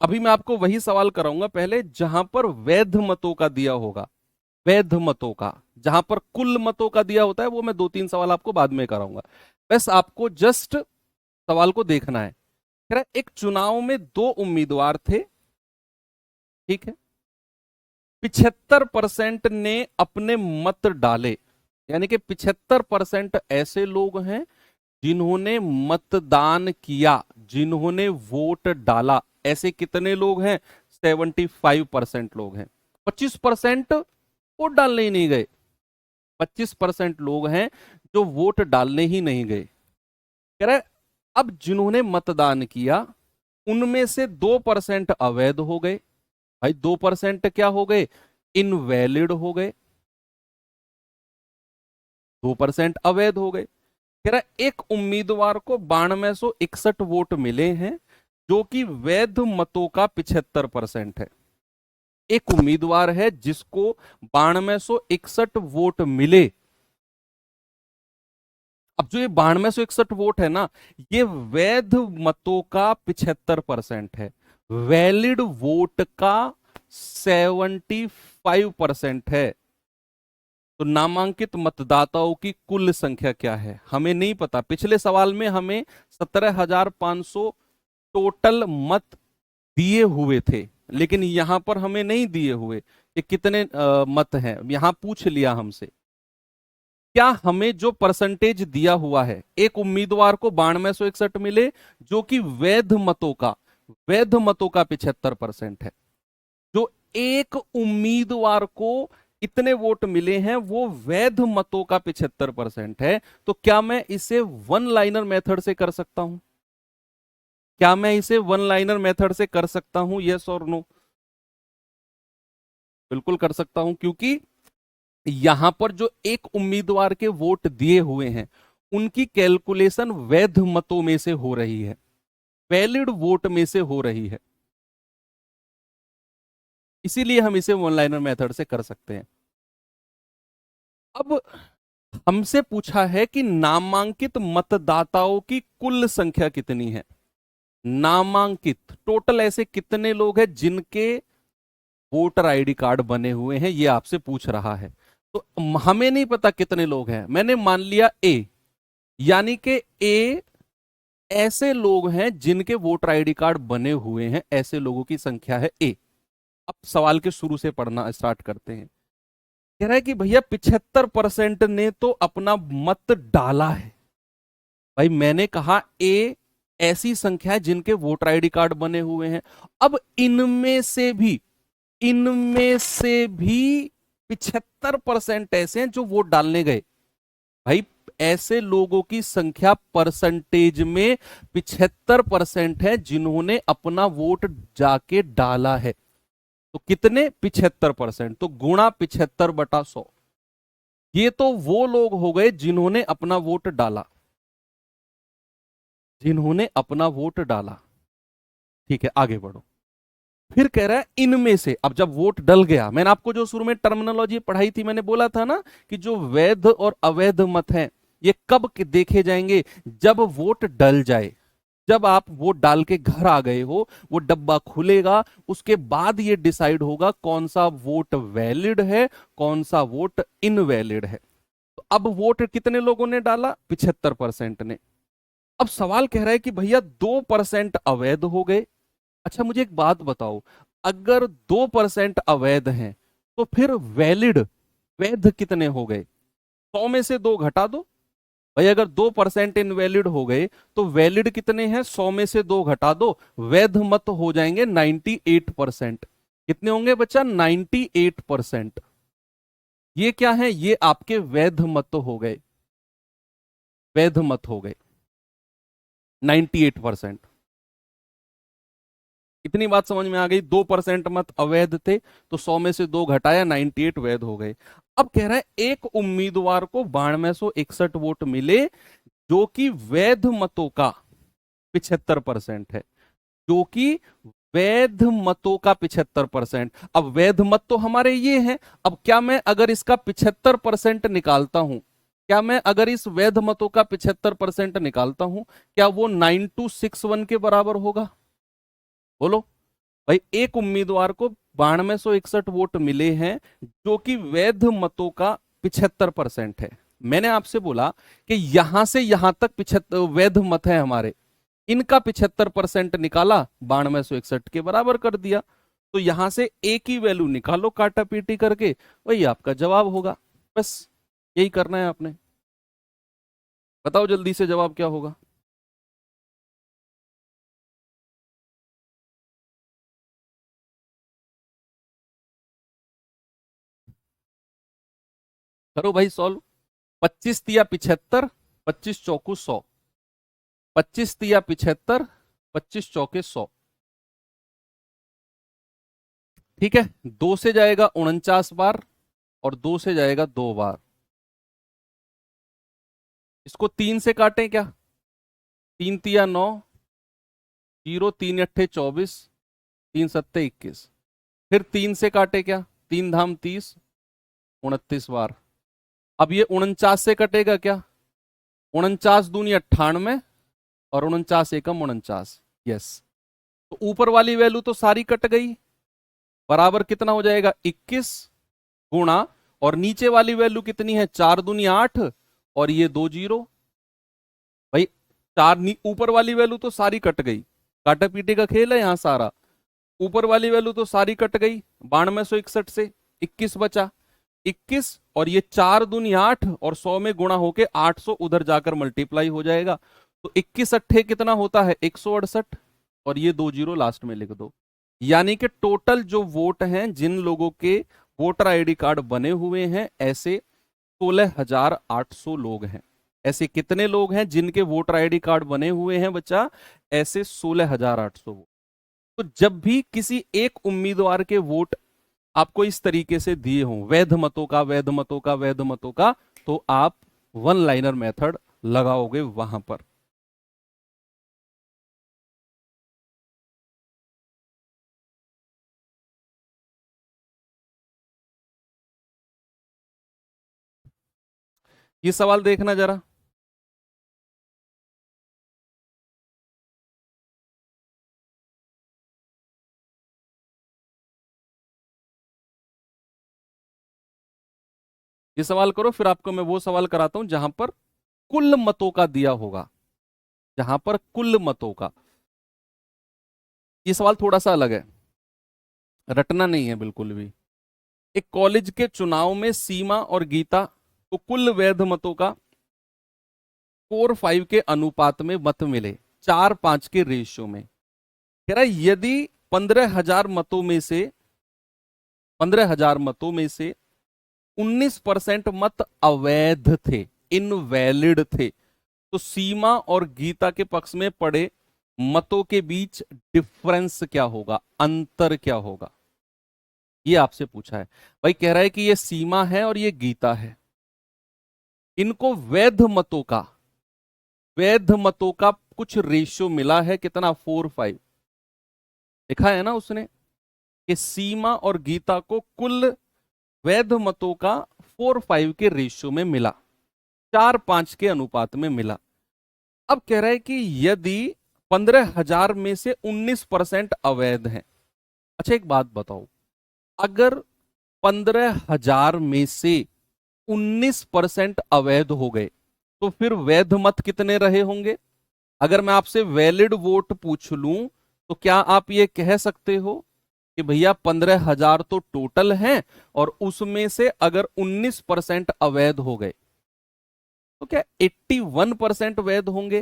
अभी मैं आपको वही सवाल कराऊंगा पहले जहां पर वैध मतों का दिया होगा। वैध मतों का, जहां पर कुल मतों का दिया होता है वो मैं 2-3 सवाल आपको बाद में कराऊंगा। बस आपको जस्ट सवाल को देखना है। कह रहा है, एक चुनाव में 2 उम्मीदवार थे, ठीक है। 75% ने अपने मत डाले, यानी कि 75% ऐसे लोग हैं जिन्होंने मतदान किया, जिन्होंने वोट डाला। ऐसे कितने लोग हैं? 75% लोग हैं। 25% वोट डालने ही नहीं गए। 25% लोग हैं जो वोट डालने ही नहीं गए। कह रहे अब जिन्होंने मतदान किया उनमें से 2% अवैध हो गए। भाई 2% क्या हो गए? इनवैलिड हो गए। 2% अवैध हो गए। कह रहा एक उम्मीदवार को 9261 वोट मिले हैं जो कि वैध मतों का 75% है। एक उम्मीदवार है जिसको 9261 वोट मिले। अब जो ये 9261 वोट है ना, ये वैध मतों का 75% है, वैलिड वोट का 75% है। तो नामांकित मतदाताओं की कुल संख्या क्या है हमें नहीं पता। पिछले सवाल में हमें 17,500 टोटल मत दिए हुए थे, लेकिन यहां पर हमें नहीं दिए हुए कि कितने मत हैं, यहां पूछ लिया हमसे। क्या हमें जो परसेंटेज दिया हुआ है, एक उम्मीदवार को 9261 मिले, जो कि वैध मतों का 75% है। जो एक उम्मीदवार को इतने वोट मिले हैं वो वैध मतों का 75% है। तो क्या मैं इसे वन लाइनर मेथड से कर सकता हूं? क्या मैं इसे वन लाइनर मेथड से कर सकता हूं? यस और नो? बिल्कुल कर सकता हूं, क्योंकि यहां पर जो एक उम्मीदवार के वोट दिए हुए हैं उनकी कैलकुलेशन वैध मतों में से हो रही है, वैलिड वोट में से हो रही है। इसीलिए हम इसे वन लाइनर मेथड से कर सकते हैं। अब हमसे पूछा है कि नामांकित मतदाताओं की कुल संख्या कितनी है। नामांकित टोटल ऐसे कितने लोग हैं जिनके वोटर आईडी कार्ड बने हुए हैं, ये आपसे पूछ रहा है। तो हमें नहीं पता कितने लोग हैं, मैंने मान लिया ए, यानी कि ए ऐसे लोग हैं जिनके वोटर आईडी कार्ड बने हुए हैं, ऐसे लोगों की संख्या है ए। अब सवाल के शुरू से पढ़ना स्टार्ट करते हैं। कह रहा है कि भैया 75% ने तो अपना मत डाला है। भाई मैंने कहा ए ऐसी संख्या है जिनके वोटर आईडी कार्ड बने हुए हैं। अब इनमें से भी 75% ऐसे हैं जो वोट डालने गए। भाई ऐसे लोगों की संख्या परसेंटेज में 75% है जिन्होंने अपना वोट जाके डाला है। तो कितने? 75%। तो गुणा 75/100। ये तो वो लोग हो गए जिन्होंने अपना वोट डाला, जिन्होंने अपना वोट डाला। ठीक है, आगे बढ़ो। फिर कह रहा है इनमें से, अब जब वोट डल गया, मैंने आपको जो शुरू में टर्मिनोलॉजी पढ़ाई थी, मैंने बोला था ना कि जो वैध और अवैध मत हैं ये कब देखे जाएंगे? जब वोट डल जाए। जब आप वोट डाल के घर आ गए हो, वो डब्बा खुलेगा, उसके बाद ये डिसाइड होगा कौन सा वोट वैलिड है, कौन सा वोट इनवैलिड है। तो अब वोट कितने लोगों ने डाला? 75% ने। अब सवाल कह रहा है कि भैया 2% अवैध हो गए। अच्छा मुझे एक बात बताओ, अगर 2% अवैध हैं तो फिर वैलिड, वैध कितने हो गए? 100 में से 2 घटा दो। भाई अगर 2% इनवैलिड हो गए तो वैलिड कितने हैं? 100 में से 2 घटा दो, वैध मत हो जाएंगे 98%। कितने होंगे बच्चा? 98%। ये क्या है? ये आपके वैध मत हो गए, वैध मत हो गए 98%। इतनी बात समझ में आ गई? 2% मत अवैध थे तो 100 में से 2 घटाया, 98 वैध हो गए। अब कह रहा है एक उम्मीदवार को 9261 वोट मिले जो कि वैध मतों का 75% है, जो कि वैध मतों का 75%। अब वैध मत तो हमारे ये हैं। अब क्या मैं अगर इसका 75% निकालता हूं, क्या मैं अगर इस वैध मतों का 75% निकालता हूं, क्या वो 9261 के बराबर होगा? बोलो। भाई एक उम्मीदवार को 9261 वोट मिले हैं जो कि वैध मतों का 75% है। मैंने आपसे बोला कि यहां से यहां तक 75 वैध मत है हमारे, इनका 75% निकाला, 9261 के बराबर कर दिया। तो यहां से एक ही वैल्यू निकालो काटा पीटी करके, वही आपका जवाब होगा। बस यही करना है आपने। बताओ जल्दी से जवाब क्या होगा? करो भाई सॉल्व। 25 तिया 75, 25 चौकू 100। 25 तिया 75, 25 चौके 100। ठीक है, 2 से जाएगा 49 बार और 2 से जाएगा 2 बार। इसको 3 से काटें क्या? 3 तिया 9, 0 3 अट्ठे 24, 3 सत्ते 21। फिर 3 से काटे क्या? 3 धाम 30, 29 बार। अब ये 49 से कटेगा क्या? 49 दूनी 98 और 49 एकम 49। यस। तो ऊपर वाली वैल्यू तो सारी कट गई, बराबर कितना हो जाएगा? 21 गुणा, और नीचे वाली वैल्यू कितनी है? 4 दूनी 8 और ये 2 जीरो। भाई चार ऊपर वाली वैल्यू तो सारी कट गई, काटा पीटे का खेल है यहाँ सारा। ऊपर वाली वैल्यू तो सारी कट गई, 9261 से 21 बचा, 21 और ये 4 दूनी 8 और 100 में गुणा होके 800 उधर जाकर मल्टीप्लाई हो जाएगा। तो 21 अट्ठे कितना होता है 168 और ये 2 जीरो लास्ट में लिख दो। यानी कि टोटल जो वोट हैं, जिन लोगों के वोटर आईडी कार्ड बने हुए हैं, ऐसे 16,800 लोग हैं। ऐसे कितने लोग हैं जिनके वोटर आईडी कार्ड बने हुए हैं बच्चा? ऐसे 16,800। तो जब भी किसी एक उम्मीदवार के वोट आपको इस तरीके से दिए हों, वैध मतों का वैध मतों का वैध मतों का, तो आप वन लाइनर मेथड लगाओगे वहां पर। ये सवाल देखना जरा। ये सवाल करो, फिर आपको मैं वो सवाल कराता हूं जहां पर कुल मतों का दिया होगा, जहां पर कुल मतों का। ये सवाल थोड़ा सा अलग है, रटना नहीं है बिल्कुल भी। एक कॉलेज के चुनाव में सीमा और गीता को कुल वैध मतों का 4-5 के अनुपात में मत मिले, 4-5 के रेशियो में। कह रहा है यदि 15,000 मतों में से 19% मत अवैध थे, इनवैलिड थे, तो सीमा और गीता के पक्ष में पड़े मतों के बीच डिफरेंस क्या होगा, अंतर क्या होगा, ये आपसे पूछा है। भाई कह रहा है कि ये सीमा है और ये गीता है, इनको वैध मतों का कुछ रेशियो मिला है, कितना 4-5 लिखा है ना उसने, कि सीमा और गीता को कुल वैध मतों का 4-5 के रेशियो में मिला, 4-5 के अनुपात में मिला। अब कह रहा है कि यदि 15,000 में से 19% अवैध हैं। अच्छा एक बात बताओ, अगर 15,000 में से 19% अवैध हो गए तो फिर वैध मत कितने रहे होंगे? अगर मैं आपसे वैलिड वोट पूछ लूं तो क्या आप ये कह सकते हो कि भैया 15,000 तो टोटल हैं और उसमें से अगर 19% अवैध हो गए तो क्या 81% वैध होंगे?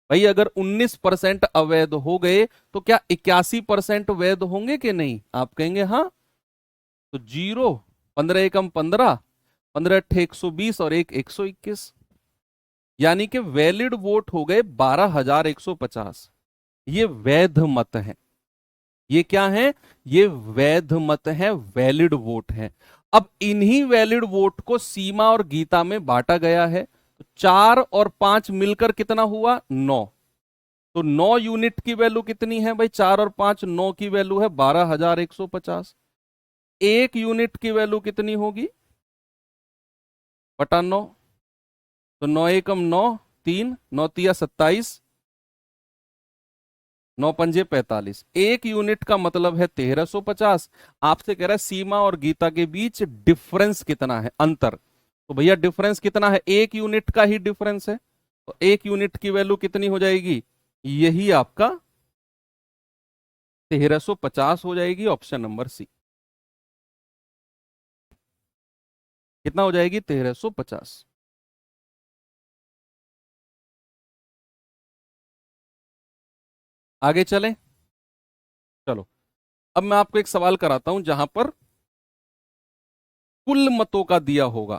भाई अगर 19% अवैध हो गए तो क्या 81% वैध होंगे कि नहीं? आप कहेंगे हाँ। तो जीरो, 15 एकम 15, 15 अट्ठे 120 और 121, यानी कि वैलिड वोट हो गए 12,150। ये वैध मत है। ये क्या है? ये वैध मत है, वैलिड वोट है। अब इन्हीं वैलिड वोट को सीमा और गीता में बांटा गया है। तो 4 और 5 मिलकर कितना हुआ? 9। तो 9 यूनिट की वैल्यू कितनी है भाई? 4 और 5, 9 की वैल्यू है 12,150। एक यूनिट की वैल्यू कितनी होगी? बटा 9। तो 9 एकम 9, 3, 9 तिया 27, 9 पंजे 45। एक यूनिट का मतलब है 1350। आपसे कह रहा है सीमा और गीता के बीच डिफरेंस कितना है, अंतर। तो भैया डिफरेंस कितना है? एक यूनिट का ही डिफरेंस है। तो एक यूनिट की वैल्यू कितनी हो जाएगी? यही आपका 1350 हो जाएगी। Option number C. कितना हो जाएगी? 1350। आगे चलें। चलो अब मैं आपको एक सवाल कराता हूं जहां पर कुल मतों का दिया होगा,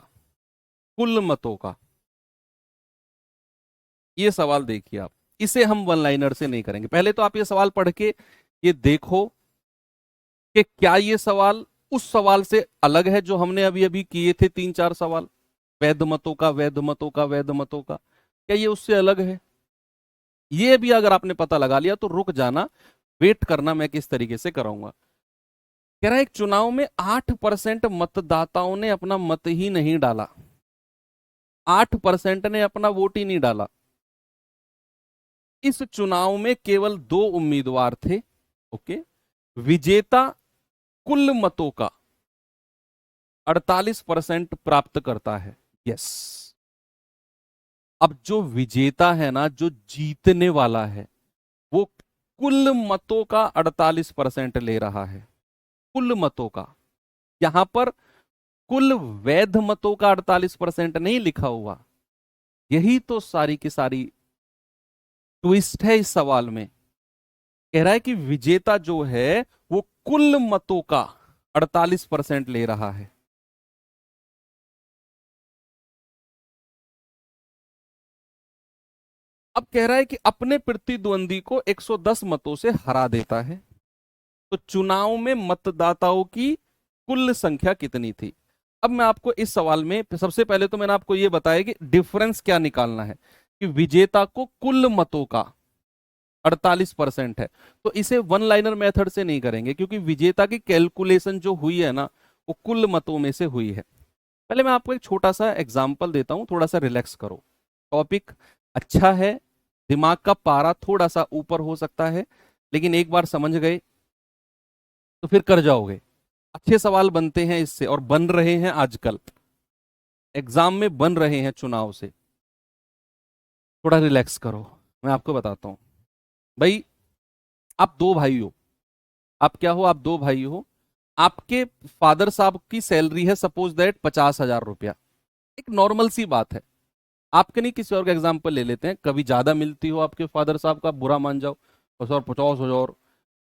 कुल मतों का। ये सवाल देखिए आप, इसे हम वन लाइनर से नहीं करेंगे। पहले तो आप ये सवाल पढ़ के ये देखो कि क्या ये सवाल उस सवाल से अलग है जो हमने अभी अभी किए थे, 3-4 सवाल, वैध मतों का वैध मतों का वैध मतों का, क्या ये उससे अलग है? ये भी अगर आपने पता लगा लिया तो रुक जाना, वेट करना मैं किस तरीके से कराऊंगा। कह रहा है एक चुनाव में 8% मतदाताओं ने अपना मत ही नहीं डाला, 8% ने अपना वोट ही नहीं डाला। इस चुनाव में केवल 2 उम्मीदवार थे। ओके, विजेता कुल मतों का 48% प्राप्त करता है। यस, अब जो विजेता है ना, जो जीतने वाला है, वो कुल मतों का 48% ले रहा है, कुल मतों का। यहां पर कुल वैध मतों का 48% नहीं लिखा हुआ। यही तो सारी की सारी ट्विस्ट है इस सवाल में। कह रहा है कि विजेता जो है वो कुल मतों का 48% ले रहा है। अब कह रहा है कि अपने प्रतिद्वंदी को 110 मतों से हरा देता है। तो चुनाव में मतदाताओं की कुल संख्या कितनी थी? अब मैं आपको इस सवाल में सबसे पहले तो मैंने आपको यह बताया कि डिफरेंस क्या निकालना है, कि विजेता को कुल मतों का 48% है। तो इसे वन लाइनर मेथड से नहीं करेंगे, क्योंकि विजेता की कैलकुलेशन जो हुई है ना, वो कुल मतों में से हुई है। पहले मैं आपको एक छोटा सा एग्जाम्पल देता हूं, थोड़ा सा रिलैक्स करो। टॉपिक अच्छा है, दिमाग का पारा थोड़ा सा ऊपर हो सकता है, लेकिन एक बार समझ गए तो फिर कर जाओगे। अच्छे सवाल बनते हैं इससे, और बन रहे हैं आजकल एग्जाम में, बन रहे हैं चुनाव से। थोड़ा रिलैक्स करो, मैं आपको बताता हूं। भाई, आप दो भाई हो। आप क्या हो? आप दो भाई हो। आपके फादर साहब की सैलरी है सपोज दैट 50,000 रुपया। एक नॉर्मल सी बात है। आपके नहीं, किसी और का एग्जाम्पल ले लेते हैं। कभी ज्यादा मिलती हो आपके फादर साहब का, बुरा मान जाओ, और सर 50,000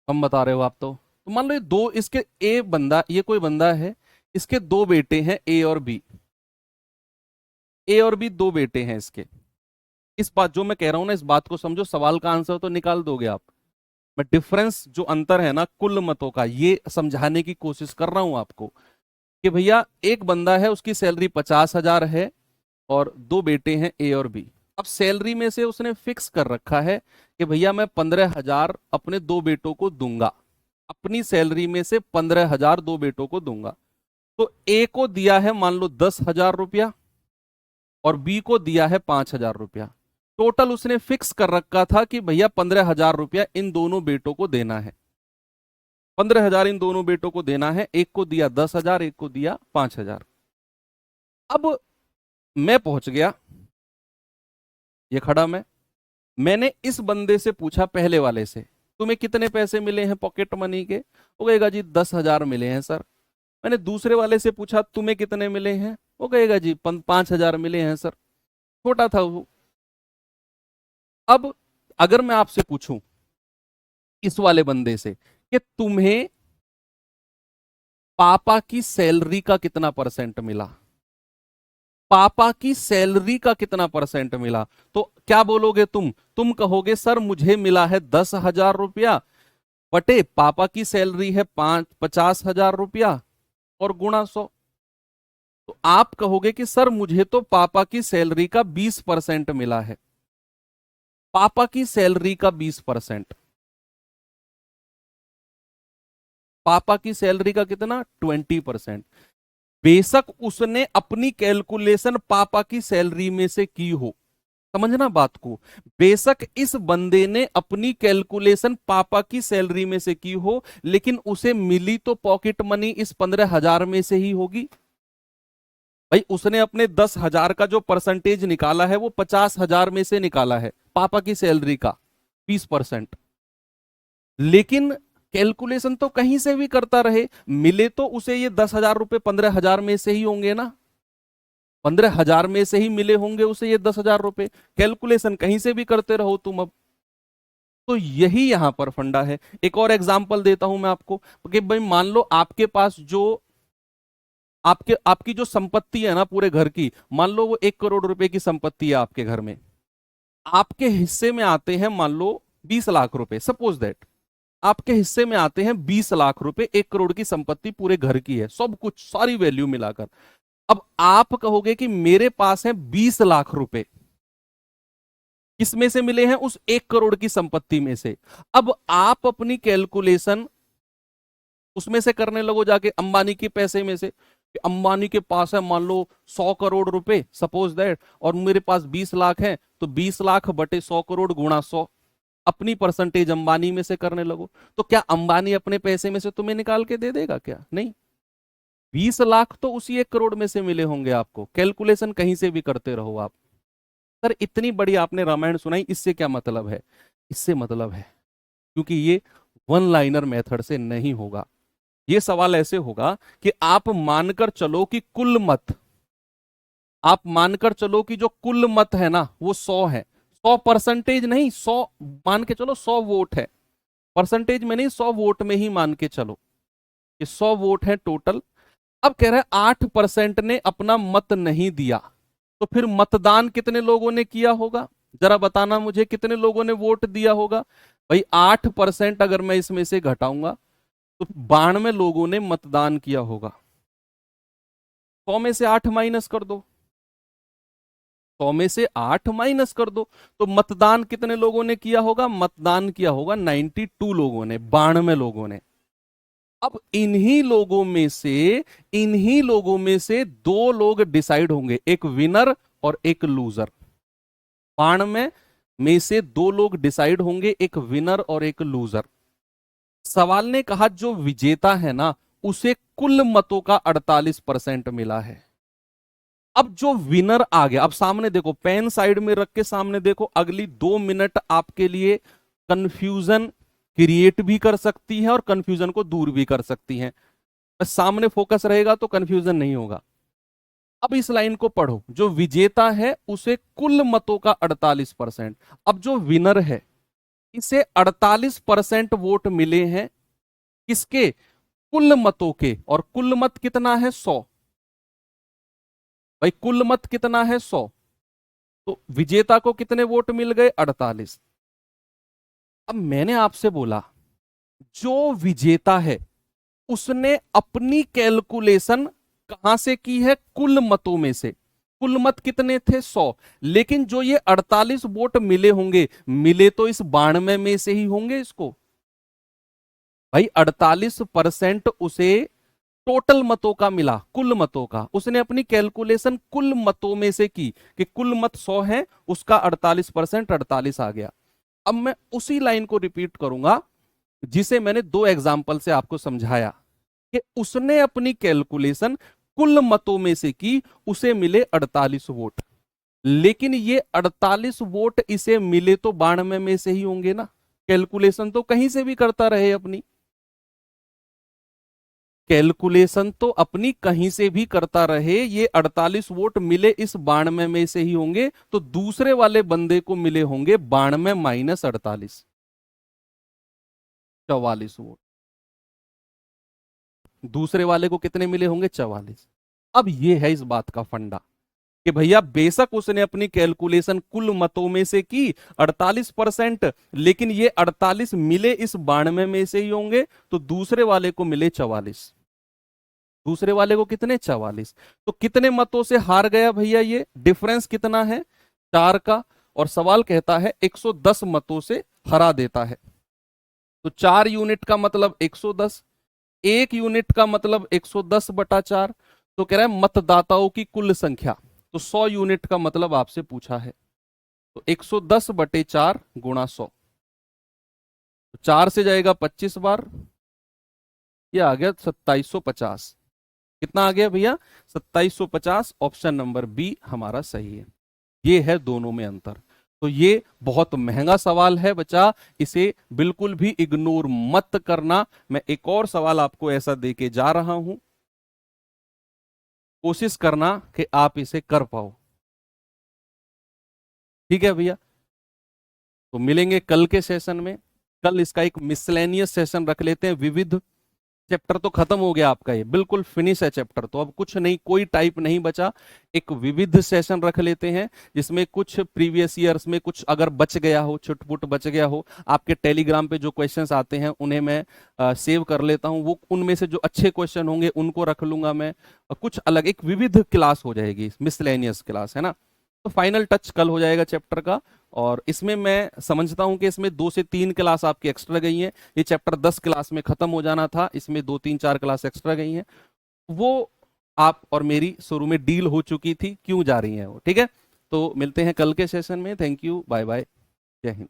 कम बता रहे हो आप तो मान लो ये दो, इसके ए बंदा, ये कोई बंदा है, इसके दो बेटे हैं ए और बी। ए और बी दो बेटे हैं इसके। इस बात जो मैं कह रहा हूं ना, इस बात को समझो, सवाल का आंसर तो निकाल दोगे आप। मैं डिफरेंस जो अंतर है ना कुल मतों का, ये समझाने की कोशिश कर रहा हूं आपको, कि भैया एक बंदा है, उसकी सैलरी 50,000 है, और दो बेटे हैं ए और बी। अब सैलरी में से उसने फिक्स कर रखा है कि भैया मैं 15,000 अपने दो बेटों को दूंगा। अपनी सैलरी में से 15,000 दो बेटों को दूंगा। तो ए को दिया है मान लो 10,000 रुपया, और बी को दिया है 5,000 रुपया। टोटल उसने फिक्स कर रखा था कि भैया 15,000 रुपया इन दोनों बेटों को देना है। 15,000 इन दोनों बेटों को देना है। एक को दिया 10,000, एक को दिया 5,000। अब मैं पहुंच गया, ये खड़ा मैंने इस बंदे से पूछा, पहले वाले से, तुम्हें कितने पैसे मिले हैं पॉकेट मनी के? वो कहेगा जी 10,000 मिले हैं सर। मैंने दूसरे वाले से पूछा, तुम्हें कितने मिले हैं? वो कहेगा जी 5,000 मिले हैं सर। छोटा था वो। अब अगर मैं आपसे पूछूं इस वाले बंदे से कि तुम्हें पापा की सैलरी का कितना परसेंट मिला, पापा की सैलरी का कितना परसेंट मिला, तो क्या बोलोगे तुम कहोगे सर मुझे मिला है 10,000 रुपया, बटे पापा की सैलरी है 50,000 रुपया, और गुणा 100। तो आप कहोगे कि सर मुझे तो पापा की सैलरी का 20% मिला है। पापा की सैलरी का 20%, पापा की सैलरी का कितना? 20%। बेशक उसने अपनी कैलकुलेशन पापा की सैलरी में से की हो, समझना बात को, बेशक इस बंदे ने अपनी कैलकुलेशन पापा की सैलरी में से की हो, लेकिन उसे मिली तो पॉकेट मनी इस 15,000 में से ही होगी। भाई उसने अपने 10,000 का जो परसेंटेज निकाला है वो 50,000 में से निकाला है, पापा की सैलरी का 20%। लेकिन कैलकुलेशन तो कहीं से भी करता रहे, मिले तो उसे ये 10,000 रुपए 15,000 में से ही होंगे ना, 15,000 में से ही मिले होंगे उसे ये 10,000 रुपए। कैलकुलेशन कहीं से भी करते रहो तुम। अब तो यही यहां पर फंडा है। एक और एग्जांपल देता हूं मैं आपको, कि भाई मान लो आपके पास जो आपकी जो संपत्ति है ना पूरे घर की, मान लो वो 1 करोड़ रुपए की संपत्ति है आपके घर में। आपके हिस्से में आते हैं मान लो 20 लाख रुपए, सपोज दैट आपके हिस्से में आते हैं 20 लाख रुपए। 1 करोड़ की संपत्ति पूरे घर की है, सब कुछ सारी वैल्यू मिलाकर। अब आप कहोगे कि मेरे पास है 20 लाख रुपए, किसमें से मिले हैं? उस 1 करोड़ की संपत्ति में से। अब आप अपनी कैलकुलेशन उसमें से करने लगो, जाके अंबानी के पैसे में से, कि अंबानी के पास है मान लो 100 करोड़ रुपए सपोज दैट, और मेरे पास 20 लाख है, तो 20 लाख बटे 100 करोड़ गुणा 100। अपनी परसेंटेज अंबानी में से करने लगो। तो क्या अंबानी अपने पैसे में से तुम्हें निकाल के दे देगा? क्या नहीं। 20 लाख तो उसी 1 करोड़ में से मिले होंगे आपको। कैलकुलेशन कहीं से भी करते रहो आप। सर इतनी बड़ी आपने रामायण सुनाई, इससे क्या मतलब है? इससे मतलब है क्योंकि ये वन लाइनर मेथड से नहीं होगा। ये सवाल ऐसे होगा कि आप मानकर चलो कि कुल मत, आप मानकर चलो कि जो कुल मत है ना वो 100 है, 100% नहीं, 100 मान के चलो, 100 वोट है, परसेंटेज में नहीं, 100 वोट में ही मान के चलो कि 100 वोट है टोटल। अब कह रहा है 8% ने अपना मत नहीं दिया, तो फिर मतदान कितने लोगों ने किया होगा, जरा बताना मुझे, कितने लोगों ने वोट दिया होगा भाई? 8% अगर मैं इसमें से घटाऊंगा तो 92 लोगों ने मतदान किया होगा। 100 में से 8 माइनस कर दो, 100 में से 8 माइनस कर दो, तो मतदान कितने लोगों ने किया होगा? मतदान किया होगा 92 लोगों ने, 92 लोगों ने। अब इन्हीं लोगों में से दो लोग डिसाइड होंगे, एक विनर और एक लूजर। 92 में से दो लोग डिसाइड होंगे, एक विनर और एक लूजर। सवाल ने कहा जो विजेता है ना उसे कुल मतों का 48% मिला है। अब जो विनर आ गया, अब सामने देखो, पेन साइड में रख के सामने देखो, अगली 2 मिनट आपके लिए कंफ्यूजन क्रिएट भी कर सकती है और कंफ्यूजन को दूर भी कर सकती है। सामने फोकस रहेगा तो कंफ्यूजन नहीं होगा। अब इस लाइन को पढ़ो, जो विजेता है उसे कुल मतों का 48%। अब जो विनर है इसे 48% वोट मिले हैं किसके? कुल मतों के। और कुल मत कितना है? 100। भाई कुल मत कितना है? 100। तो विजेता को कितने वोट मिल गए? 48। अब मैंने आपसे बोला जो विजेता है उसने अपनी कैलकुलेशन कहां से की है? कुल मतों में से। कुल मत कितने थे? 100। लेकिन जो ये 48 वोट मिले होंगे, मिले तो इस 92 में से ही होंगे इसको। भाई 48% उसे टोटल मतों का मिला, कुल मतों का। उसने अपनी कैलकुलेशन कुल मतों में से की कि कुल मत 100 है, उसका 48% 48 आ गया। अब मैं उसी लाइन को रिपीट करूंगा जिसे मैंने 2 एग्जाम्पल से आपको समझाया कि उसने अपनी कैलकुलेशन कुल मतों में से की, उसे मिले 48 वोट। लेकिन ये 48 वोट इसे मिले तो 92 में से ही होंगे ना। कैलकुलेशन तो कहीं से भी करता रहे अपनी, कैलकुलेशन तो अपनी कहीं से भी करता रहे, ये 48 वोट मिले इस 92 में से ही होंगे, तो दूसरे वाले बंदे को मिले होंगे 92 माइनस 48, 44 वोट। दूसरे वाले को कितने मिले होंगे? 44। अब ये है इस बात का फंडा कि भैया बेशक उसने अपनी कैलकुलेशन कुल मतों में से की 48%, लेकिन ये 48 मिले इस 92 में से ही होंगे, तो दूसरे वाले को मिले 44। दूसरे वाले को कितने? 44। तो कितने मतों से हार गया भैया? ये डिफरेंस कितना है? 4 का। और सवाल कहता है 110 मतों से हरा देता है। तो 4 यूनिट का मतलब 110, 1 यूनिट का मतलब 110/4। तो कह रहा है मतदाताओं की कुल संख्या, तो 100 यूनिट का मतलब आपसे पूछा है, तो 110/4 गुणा 100। तो 4 से जाएगा 25 बार, ये आ गया 2750। कितना आ गया भैया? 2750। ऑप्शन नंबर बी हमारा सही है। ये है दोनों में अंतर। तो ये बहुत महंगा सवाल है बच्चा, इसे बिल्कुल भी इग्नोर मत करना। मैं एक और सवाल आपको ऐसा देके जा रहा हूं, कोशिश करना कि आप इसे कर पाओ। ठीक है भैया? तो मिलेंगे कल के सेशन में। कल इसका एक मिसलेनियस सेशन रख लेते हैं, विविध। चैप्टर तो खत्म हो गया आपका, ये बिल्कुल फिनिश है चैप्टर, तो अब कुछ नहीं, कोई टाइप नहीं बचा। एक विविध सेशन रख लेते हैं जिसमें कुछ प्रीवियस ईयर्स में कुछ अगर बच गया हो, छुटपुट बच गया हो, आपके टेलीग्राम पे जो क्वेश्चंस आते हैं उन्हें मैं सेव कर लेता हूं, वो उनमें से जो अच्छे क्वेश्चन होंगे उनको रख लूंगा मैं। कुछ अलग एक विविध क्लास हो जाएगी, मिसलेनियस क्लास, है ना। तो फाइनल टच कल हो जाएगा चैप्टर का। और इसमें मैं समझता हूं कि इसमें 2 से 3 क्लास आपकी एक्स्ट्रा गई हैं। ये चैप्टर 10 क्लास में खत्म हो जाना था, इसमें 2 3 4 क्लास एक्स्ट्रा गई हैं। वो आप और मेरी शुरू में डील हो चुकी थी, क्यों जा रही है वो, ठीक है। तो मिलते हैं कल के सेशन में। थैंक यू, बाय बाय, जय हिंद।